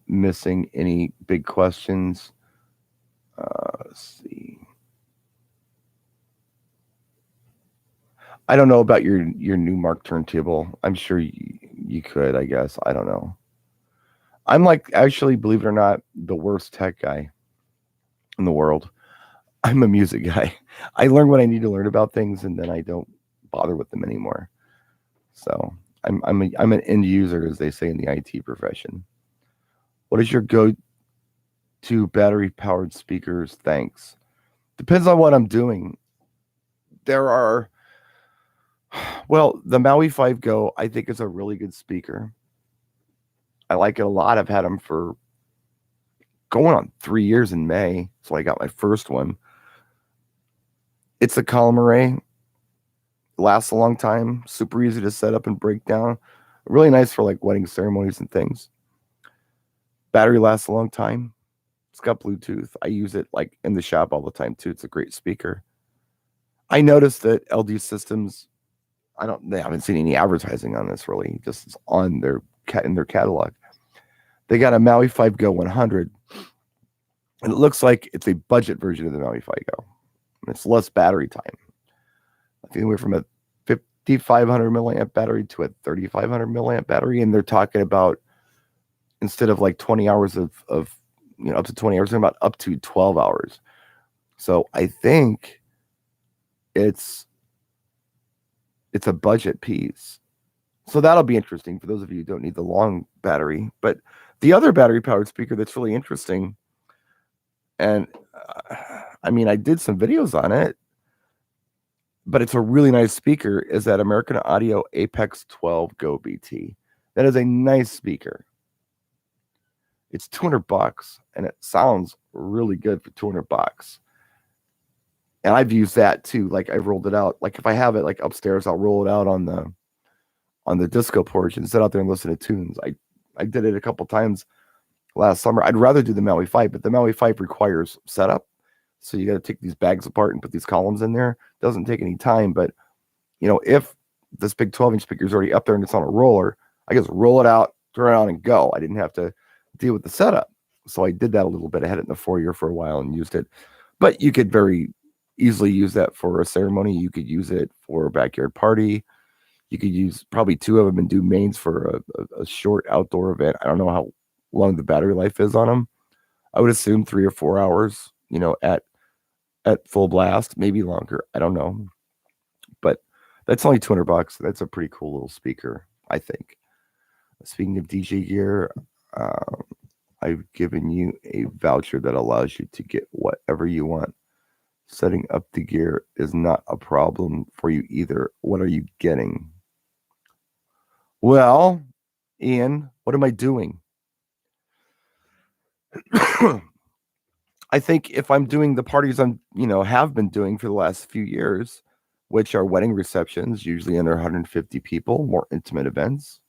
missing any big questions. Let's see. I don't know about your Newmark turntable. I'm sure you could, I guess. I don't know. I'm like, actually, believe it or not, the worst tech guy in the world. I'm a music guy. I learn what I need to learn about things, and then I don't bother with them anymore. So I'm an end user, as they say in the IT profession. What is your go-to battery-powered speakers? Thanks. Depends on what I'm doing. There are, well, the Maui 5 Go, I think, is a really good speaker. I like it a lot. I've had them for going on 3 years in May. So I got my first one. It's a column array. Lasts a long time. Super easy to set up and break down. Really nice for like wedding ceremonies and things. Battery lasts a long time. It's got Bluetooth. I use it like in the shop all the time too. It's a great speaker. I noticed that LD Systems, they haven't seen any advertising on this really, just on their catalog. They got a Maui 5 Go 100, and it looks like it's a budget version of the Maui 5 Go. It's less battery time. I think we went from a 5,500 milliamp battery to a 3,500 milliamp battery, and they're talking about, instead of like 20 hours of up to 20 hours, about up to 12 hours. So I think it's a budget piece. So that'll be interesting for those of you who don't need the long battery. But the other battery powered speaker that's really interesting, and I mean, I did some videos on it, but it's a really nice speaker, is that American Audio Apex 12 Go BT. That is a nice speaker. It's $200 and it sounds really good for $200. And I've used that too. Like I've rolled it out. Like if I have it like upstairs, I'll roll it out on the disco porch and sit out there and listen to tunes. I did it a couple times last summer. I'd rather do the Maui 5, but the Maui 5 requires setup. So you got to take these bags apart and put these columns in there. It doesn't take any time, but if this big 12-inch speaker is already up there and it's on a roller, I just roll it out, turn it on, and go. I didn't have to deal with the setup. So I did that a little bit. I had it in the foyer for a while and used it. But you could very easily use that for a ceremony. You could use it for a backyard party. You could use probably two of them and do mains for a short outdoor event. I don't know how long the battery life is on them. I would assume 3 or 4 hours, at full blast, maybe longer. I don't know. But that's only $200. That's a pretty cool little speaker, I think. Speaking of DJ gear, I've given you a voucher that allows you to get whatever you want. Setting up the gear is not a problem for you either. What are you getting? Well, Ian, what am I doing? I think if I'm doing the parties I'm, have been doing for the last few years, which are wedding receptions, usually under 150 people, more intimate events,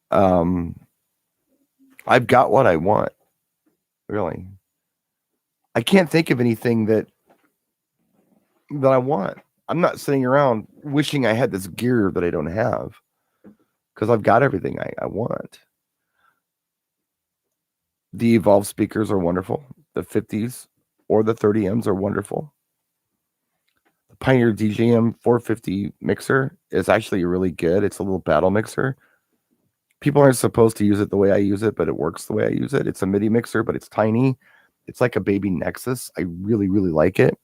I've got what I want, really. I can't think of anything that I want. I'm not sitting around wishing I had this gear that I don't have, because I've got everything I want. The Evolve speakers are wonderful. The 50s or the 30Ms are wonderful. The Pioneer DJM 450 mixer is actually really good. It's a little battle mixer. People aren't supposed to use it the way I use it, but it works the way I use it. It's a MIDI mixer, but it's tiny. It's like a baby Nexus. I really, really like it.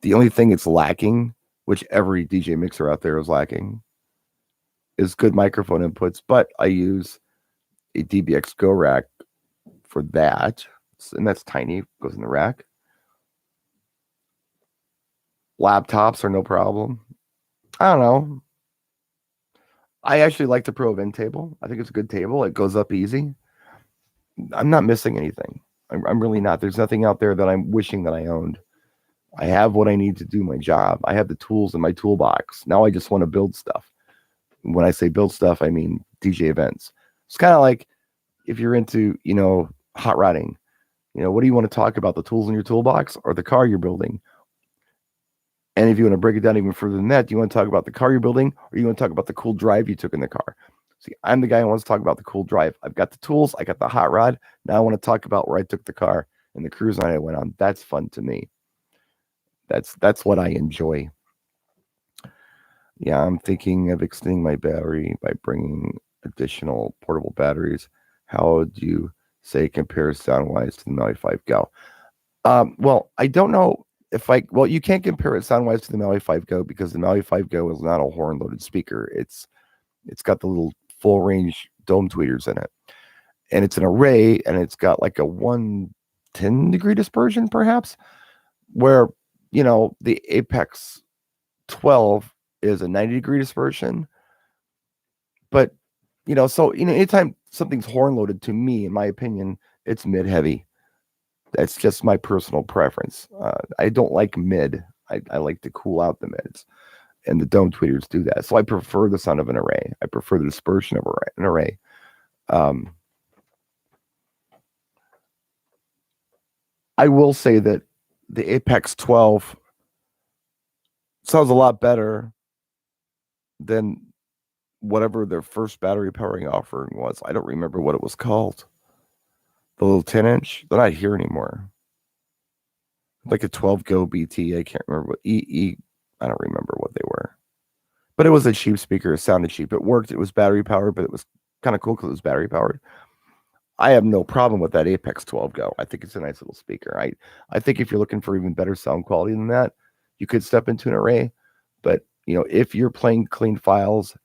The only thing it's lacking, which every DJ mixer out there is lacking, is good microphone inputs. But I use a DBX Go rack for that, and that's tiny. It goes in the rack. Laptops are no problem. I don't know. I actually like the Pro Event table. I think it's a good table. It goes up easy. I'm not missing anything. I'm really not. There's nothing out there that I'm wishing that I owned. I have what I need to do my job. I have the tools in my toolbox. Now I just want to build stuff. When I say build stuff, I mean DJ events. It's kind of like if you're into, hot rodding. What do you want to talk about? The tools in your toolbox or the car you're building? And if you want to break it down even further than that, do you want to talk about the car you're building, or you want to talk about the cool drive you took in the car? See, I'm the guy who wants to talk about the cool drive. I've got the tools. I got the hot rod. Now I want to talk about where I took the car and the cruise night I went on. That's fun to me. That's what I enjoy. Yeah, I'm thinking of extending my battery by bringing additional portable batteries. How would you say it compares sound-wise to the Maui 5 Go? Well, I don't know if you can't compare it sound-wise to the Maui 5 Go, because the Maui 5 Go is not a horn-loaded speaker. It's got the little full-range dome tweeters in it, and it's an array, and it's got like a 110 degree dispersion, perhaps. where, the Apex 12 is a 90-degree dispersion. But, so, anytime something's horn loaded, to me, in my opinion, it's mid heavy. That's just my personal preference. I don't like mid. I like to cool out the mids, and the dome tweeters do that. So I prefer the sound of an array. I prefer the dispersion of an array. I will say that the Apex 12 sounds a lot better than whatever their first battery powering offering was. I don't remember what it was called. The little 10-inch. They're not here anymore. Like a 12 Go BT. I can't remember what I don't remember what they were. But it was a cheap speaker. It sounded cheap. It worked. It was battery powered, but it was kind of cool because it was battery powered. I have no problem with that Apex 12 Go. I think it's a nice little speaker. I think if you're looking for even better sound quality than that, you could step into an array. But, if you're playing clean files,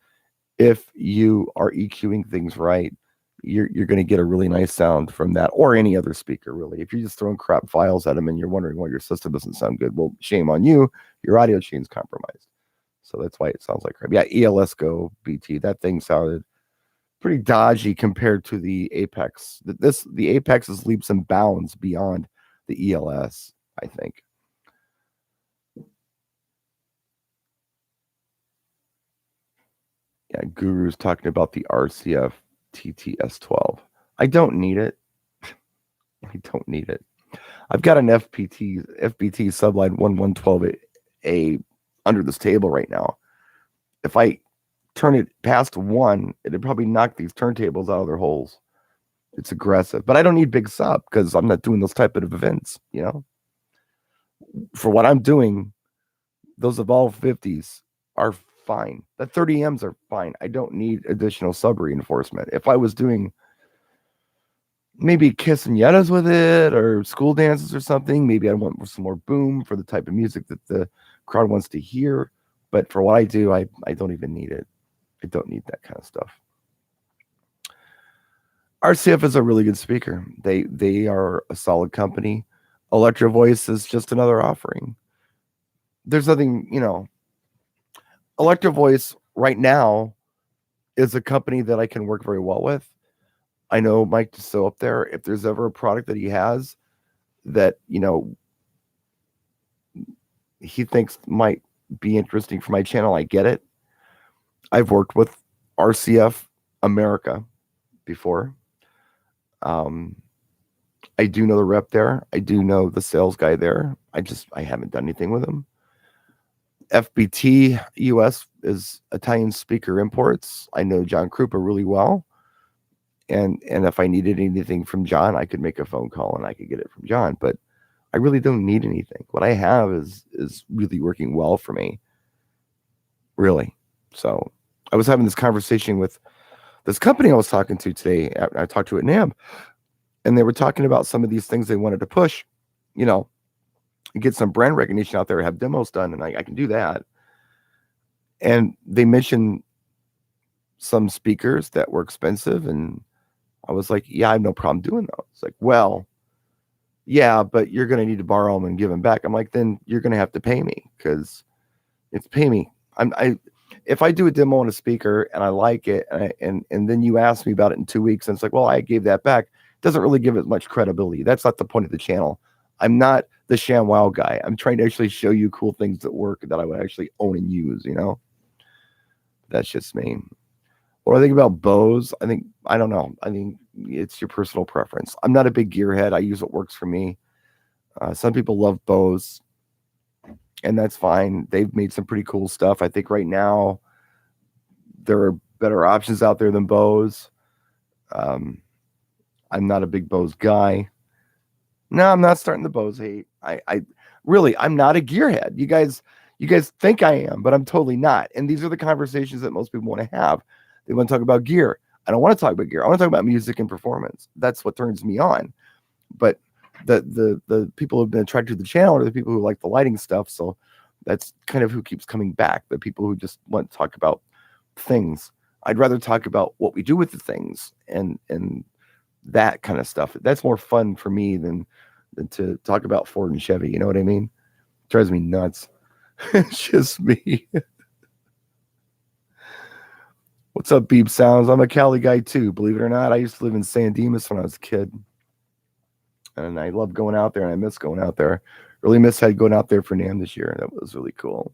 if you are EQing things right, you're going to get a really nice sound from that, or any other speaker, really. If you're just throwing crap files at them and you're wondering why your system doesn't sound good, well, shame on you. Your audio chain's compromised. So that's why it sounds like crap. Yeah, ELS Go BT. That thing sounded pretty dodgy compared to the Apex. The Apex is leaps and bounds beyond the ELS, I think. Yeah, Guru's talking about the RCF TTS12. I don't need it. I don't need it. I've got an FBT Subline 1112A under this table right now. If I turn it past 1, it'd probably knock these turntables out of their holes. It's aggressive, but I don't need big sub because I'm not doing those type of events. For what I'm doing, those Evolve 50s are fine. The 30Ms are fine. I don't need additional sub reinforcement. If I was doing maybe quinceañeras with it or school dances or something, maybe I want some more boom for the type of music that the crowd wants to hear. But for what I do, I don't even need it. I don't need that kind of stuff. RCF is a really good speaker. They are a solid company. Electro Voice is just another offering. There's nothing, Electro Voice right now is a company that I can work very well with. I know Mike is still up there. If there's ever a product that he has that, he thinks might be interesting for my channel, I get it. I've worked with RCF America before. I do know the rep there. I do know the sales guy there. I haven't done anything with him. FBT US is Italian speaker imports. I know John Krupa really well. And if I needed anything from John, I could make a phone call and I could get it from John. But I really don't need anything. What I have is really working well for me. Really. So I was having this conversation with this company I was talking to today. I talked to at NAB, and they were talking about some of these things they wanted to push, get some brand recognition out there, have demos done, and I can do that. And they mentioned some speakers that were expensive, and I was like, yeah, I have no problem doing those. It's like, well, yeah, but you're going to need to borrow them and give them back. I'm like, then you're going to have to pay me, because it's pay me. If I do a demo on a speaker and I like it, and then you ask me about it in 2 weeks, and it's like, well, I gave that back, doesn't really give it much credibility. That's not the point of the channel. I'm not the ShamWow guy. I'm trying to actually show you cool things that work that I would actually own and use, That's just me. What I think about Bose, I don't know. I think it's your personal preference. I'm not a big gearhead. I use what works for me. Some people love Bose, and that's fine. They've made some pretty cool stuff. I think right now there are better options out there than Bose. I'm not a big Bose guy. No, I'm not starting the Bose hate. I'm not a gearhead. You guys think I am, but I'm totally not. And these are the conversations that most people want to have. They want to talk about gear. I don't want to talk about gear. I want to talk about music and performance. That's what turns me on. But the people who have been attracted to the channel are the people who like the lighting stuff. So that's kind of who keeps coming back. The people who just want to talk about things. I'd rather talk about what we do with the things and that kind of stuff. That's more fun for me than to talk about Ford and Chevy. You know what I mean? Drives me nuts. It's just me. What's up, Beep Sounds? I'm a Cali guy too, believe it or not. I used to live in San Dimas when I was a kid. And I love going out there, and I miss going out there. Really miss going out there for NAMM this year. That was really cool.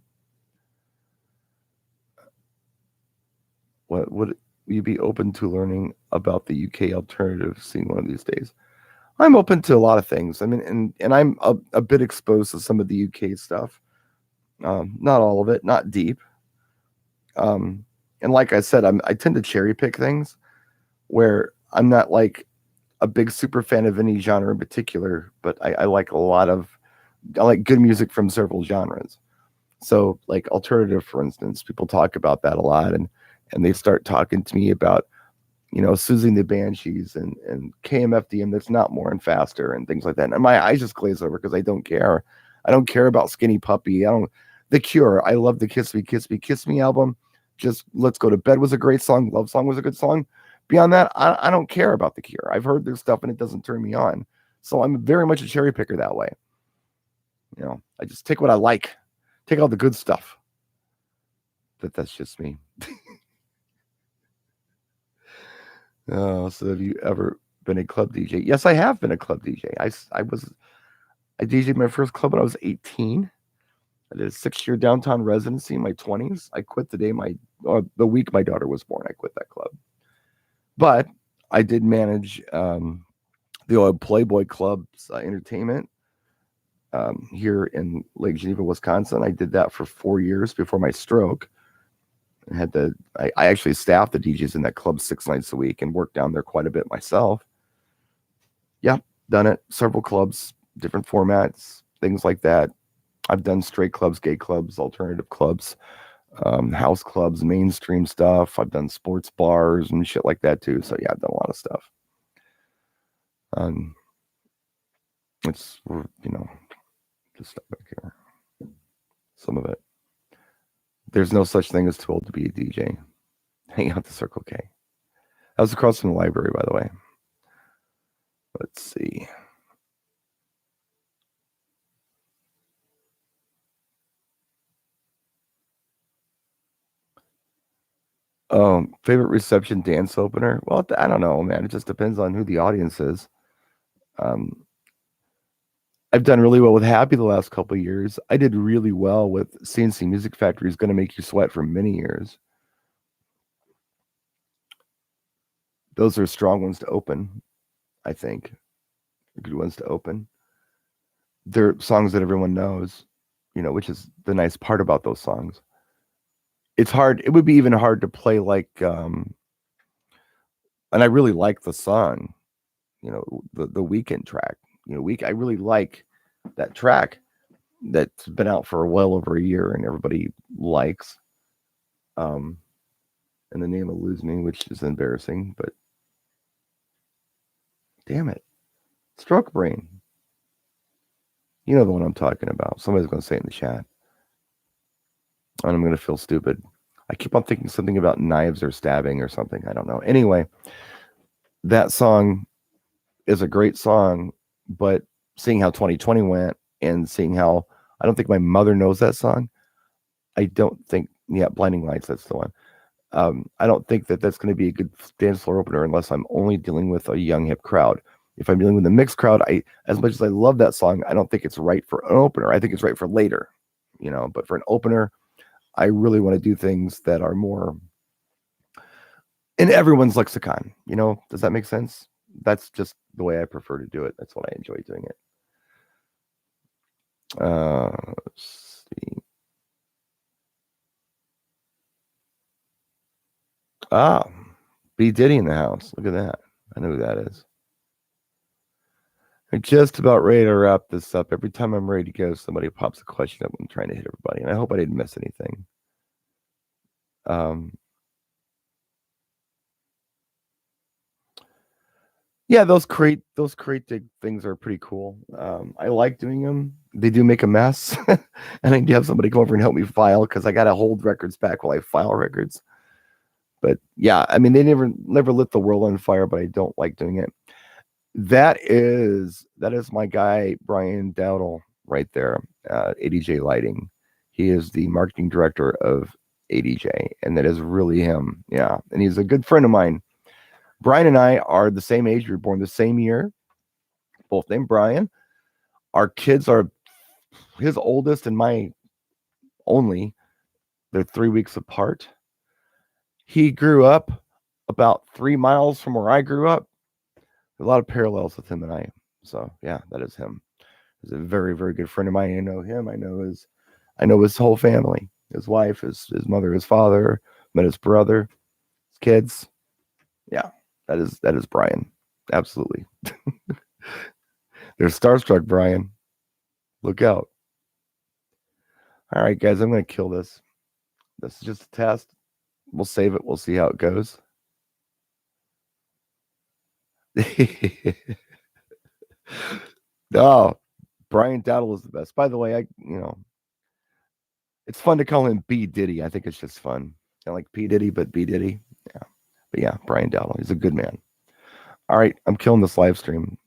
What would you be open to learning about the UK alternative scene one of these days? I'm open to a lot of things. I mean, and I'm a bit exposed to some of the UK stuff. Not all of it, not deep. And like I said, I tend to cherry pick things where I'm not like a big super fan of any genre in particular, but I like I like good music from several genres. So like alternative, for instance, people talk about that a lot, and they start talking to me about, Susie and the Banshees and KMFDM that's not more and faster and things like that. And my eyes just glaze over because I don't care. I don't care about Skinny Puppy. The Cure. I love the Kiss Me, Kiss Me, Kiss Me album. Just Let's Go to Bed was a great song. Love Song was a good song. Beyond that, I don't care about the Cure. I've heard their stuff and it doesn't turn me on. So I'm very much a cherry picker that way. I just take what I like. Take all the good stuff. But that's just me. Oh, so have you ever been a club DJ? Yes, I have been a club DJ. I DJed my first club when I was 18. I did a 6-year downtown residency in my 20s. I quit the week my daughter was born. I quit that club. But I did manage the old Playboy Club's entertainment here in Lake Geneva, Wisconsin. I did that for 4 years before my stroke. I actually staffed the DJs in that club 6 nights a week and worked down there quite a bit myself. Yeah, done it. Several clubs, different formats, things like that. I've done straight clubs, gay clubs, alternative clubs, house clubs, mainstream stuff. I've done sports bars and shit like that too. So yeah, I've done a lot of stuff. It's, just stuff back here. Some of it. There's no such thing as too old to be a DJ. Hang out the Circle K. That was across from the library, by the way. Let's see. Favorite reception dance opener? Well, I don't know, man. It just depends on who the audience is. I've done really well with Happy the last couple of years. I did really well with CNC Music Factory's Gonna Make You Sweat for many years. Those are strong ones to open, I think. Good ones to open. They're songs that everyone knows, which is the nice part about those songs. It's hard. It would be even hard to play like, and I really like the song, the Weekend track. I really like that track that's been out for well over a year and everybody likes. In the Name of Lose Me, which is embarrassing, but damn it, Stroke Brain. You know the one I'm talking about. Somebody's going to say it in the chat. And I'm going to feel stupid. I keep on thinking something about knives or stabbing or something. I don't know. Anyway, that song is a great song, but seeing how 2020 went and seeing how I don't think my mother knows that song. I don't think, Blinding Lights, that's the one. I don't think that's going to be a good dance floor opener unless I'm only dealing with a young hip crowd. If I'm dealing with a mixed crowd, as much as I love that song, I don't think it's right for an opener. I think it's right for later, but for an opener, I really want to do things that are more in everyone's lexicon. Does that make sense? That's just the way I prefer to do it. That's what I enjoy doing it. Let's see. B Diddy in the house. Look at that. I know who that is. I'm just about ready to wrap this up. Every time I'm ready to go, somebody pops a question up. I'm trying to hit everybody, and I hope I didn't miss anything. Yeah, those crate dig things are pretty cool. I like doing them. They do make a mess, and I do have somebody come over and help me file because I gotta hold records back while I file records. But yeah, I mean, they never lit the world on fire, but I don't like doing it. That is my guy, Brian Dowdle. right there, ADJ Lighting. He is the marketing director of ADJ, and that is really him. Yeah, and he's a good friend of mine. Brian and I are the same age. We were born the same year, both named Brian. Our kids are his oldest and my only. They're 3 weeks apart. He grew up about 3 miles from where I grew up. A lot of parallels with him and I. So yeah, that is him. He's a very, very good friend of mine. I know him. I know his whole family. His wife, his mother, his father, met his brother, his kids. Yeah, that is Brian. Absolutely. They're starstruck, Brian. Look out. All right, guys, I'm going to kill this. This is just a test. We'll save it. We'll see how it goes. Oh, Brian Dowdle is the best. By the way, it's fun to call him B Diddy. I think it's just fun. Kind of like P Diddy, but B Diddy. Yeah. But yeah, Brian Dowdle. He's a good man. All right, I'm killing this live stream.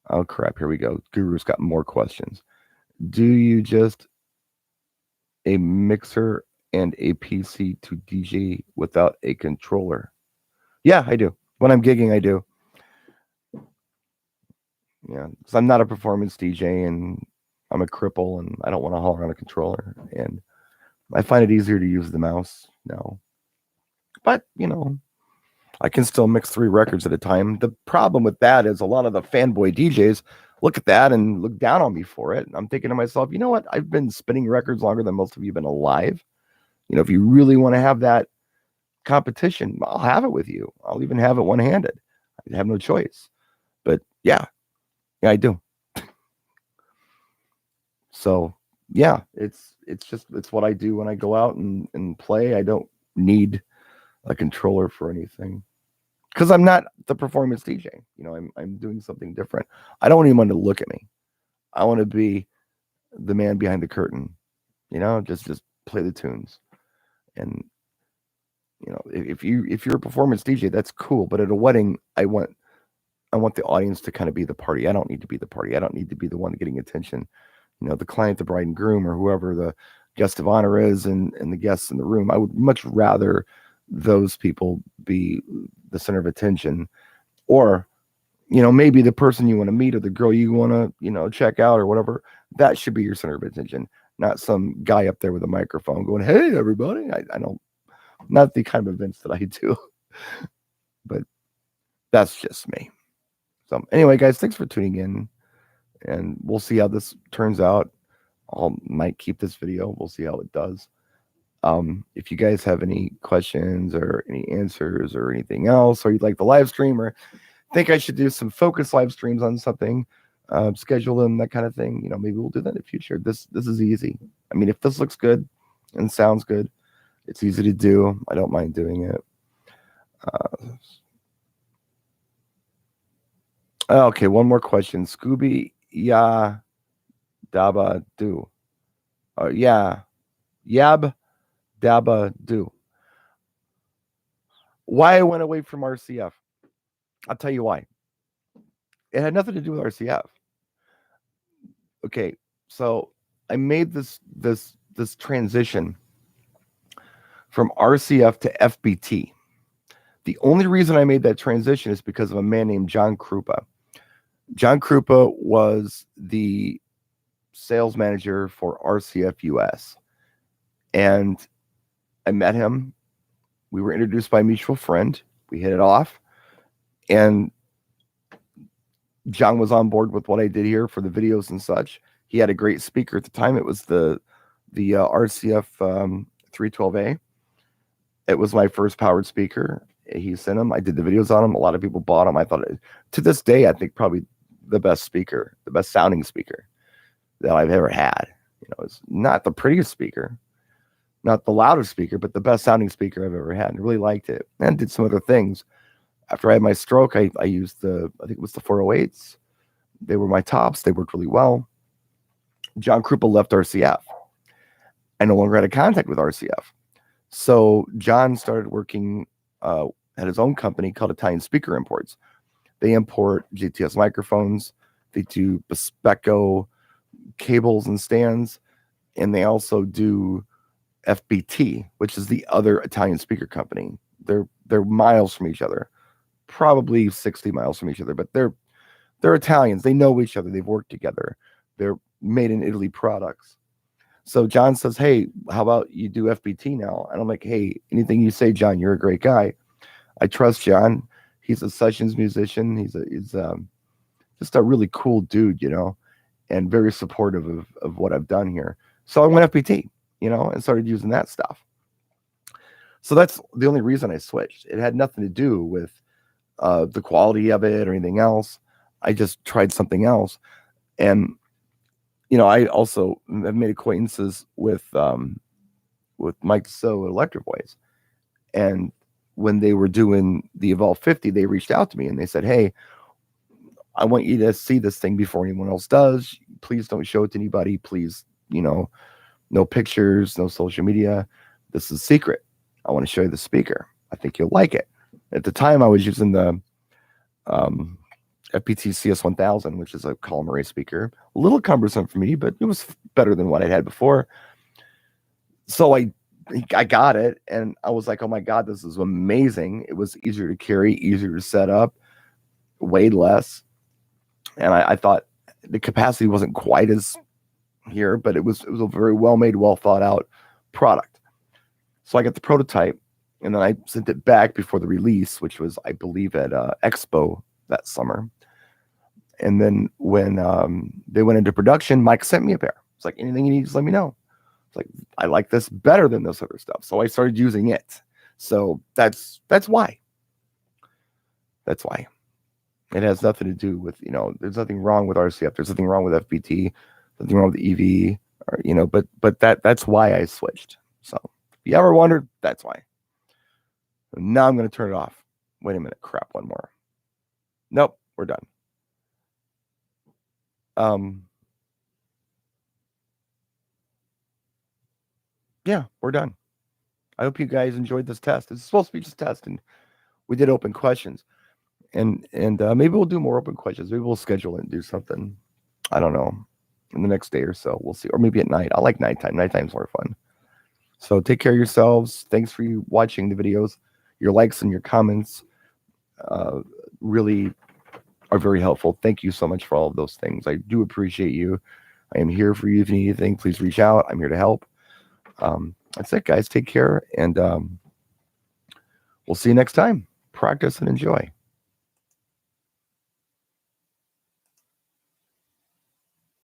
Oh, crap. Here we go. Guru's got more questions. Do you just a mixer and a PC to DJ without a controller? Yeah, I do. When I'm gigging, I do. Yeah, because I'm not a performance DJ and I'm a cripple and I don't want to haul around a controller. And I find it easier to use the mouse now. But, I can still mix 3 records at a time. The problem with that is a lot of the fanboy DJs look at that and look down on me for it. And I'm thinking to myself, you know what? I've been spinning records longer than most of you have been alive. If you really want to have that competition, I'll have it with you. I'll even have it one-handed. I have no choice. But yeah, I do. So yeah, it's what I do when I go out and play. I don't need a controller for anything because I'm not the performance DJ. I'm doing something different. I don't want anyone to look at me. I want to be the man behind the curtain. Just play the tunes. And if you're a performance DJ, that's cool. But at a wedding, I want the audience to kind of be the party. I don't need to be the party. I don't need to be the one getting attention. The client, the bride and groom, or whoever the guest of honor is, and the guests in the room. I would much rather those people be the center of attention, or maybe the person you want to meet or the girl you want to check out or whatever. That should be your center of attention, not some guy up there with a microphone going, "Hey, everybody." I don't, not the kind of events that I do, but that's just me. So anyway, guys, thanks for tuning in, and we'll see how this turns out. Might keep this video. We'll see how it does. If you guys have any questions or any answers or anything else, or you'd like the live stream, or think I should do some focus live streams on something, schedule them, that kind of thing, maybe we'll do that in the future. This is easy. I mean, if this looks good and sounds good, it's easy to do. I don't mind doing it. Okay, one more question. Scooby, yeah, Daba do. Yeah, Yab Daba do. Why I went away from RCF? I'll tell you why. It had nothing to do with RCF. Okay, so I made this transition from RCF to FBT. The only reason I made that transition is because of a man named John Krupa. John Krupa was the sales manager for RCF US. And I met him. We were introduced by a mutual friend. We hit it off. And John was on board with what I did here for the videos and such. He had a great speaker at the time. It was the RCF 312A. It was my first powered speaker. He sent them. I did the videos on them. A lot of people bought them. I thought, to this day, I think probably the best speaker, the best sounding speaker that I've ever had. It's not the prettiest speaker, not the loudest speaker, but the best sounding speaker I've ever had. I really liked it and did some other things. After I had my stroke, I used I think it was the 408s. They were my tops. They worked really well. John Krupa left RCF. I no longer had a contact with RCF. So John started working at his own company called Italian Speaker Imports. They import GTS microphones. They do Bespeco cables and stands, and they also do FBT, which is the other Italian speaker company. They're miles from each other, probably 60 miles from each other, but they're Italians. They know each other. They've worked together. They're made in Italy products. So John says, "Hey, how about you do FBT now?" And I'm like, "Hey, anything you say, John. You're a great guy. I trust John. He's a sessions musician. He's just a really cool dude, and very supportive of what I've done here." So I went FBT, and started using that stuff. So that's the only reason I switched. It had nothing to do with the quality of it or anything else. I just tried something else. And, I also have made acquaintances with Mike So at Electric Voice. And when they were doing the Evolve 50, they reached out to me and they said, "Hey, I want you to see this thing before anyone else does. Please don't show it to anybody. Please, no pictures, no social media. This is secret. I want to show you the speaker. I think you'll like it." At the time, I was using the FPT CS1000, which is a column array speaker. A little cumbersome for me, but it was better than what I had before. So I got it, and I was like, "Oh my God, this is amazing." It was easier to carry, easier to set up, weighed less. And I thought the capacity wasn't quite as here, but it was a very well made, well thought out product. So I got the prototype, and then I sent it back before the release, which was, I believe, at Expo that summer. And then when they went into production, Mike sent me a pair. It's like, "Anything you need, just let me know." It's like, I like this better than this other stuff. So I started using it. So that's why. That's why. It has nothing to do with, there's nothing wrong with RCF. There's nothing wrong with FBT, nothing wrong with EV, or, but that's why I switched. So if you ever wondered, that's why. Now I'm going to turn it off. Wait a minute. Crap. One more. Nope. We're done. Yeah, we're done. I hope you guys enjoyed this test. It's supposed to be just a test, and we did open questions. And maybe we'll do more open questions. Maybe we'll schedule it and do something. I don't know, in the next day or so. We'll see. Or maybe at night. I like nighttime. Nighttime's more fun. So take care of yourselves. Thanks for you watching the videos. Your likes and your comments really are very helpful. Thank you so much for all of those things. I do appreciate you. I am here for you. If you need anything, please reach out. I'm here to help. That's it, guys. Take care, and we'll see you next time. Practice and enjoy.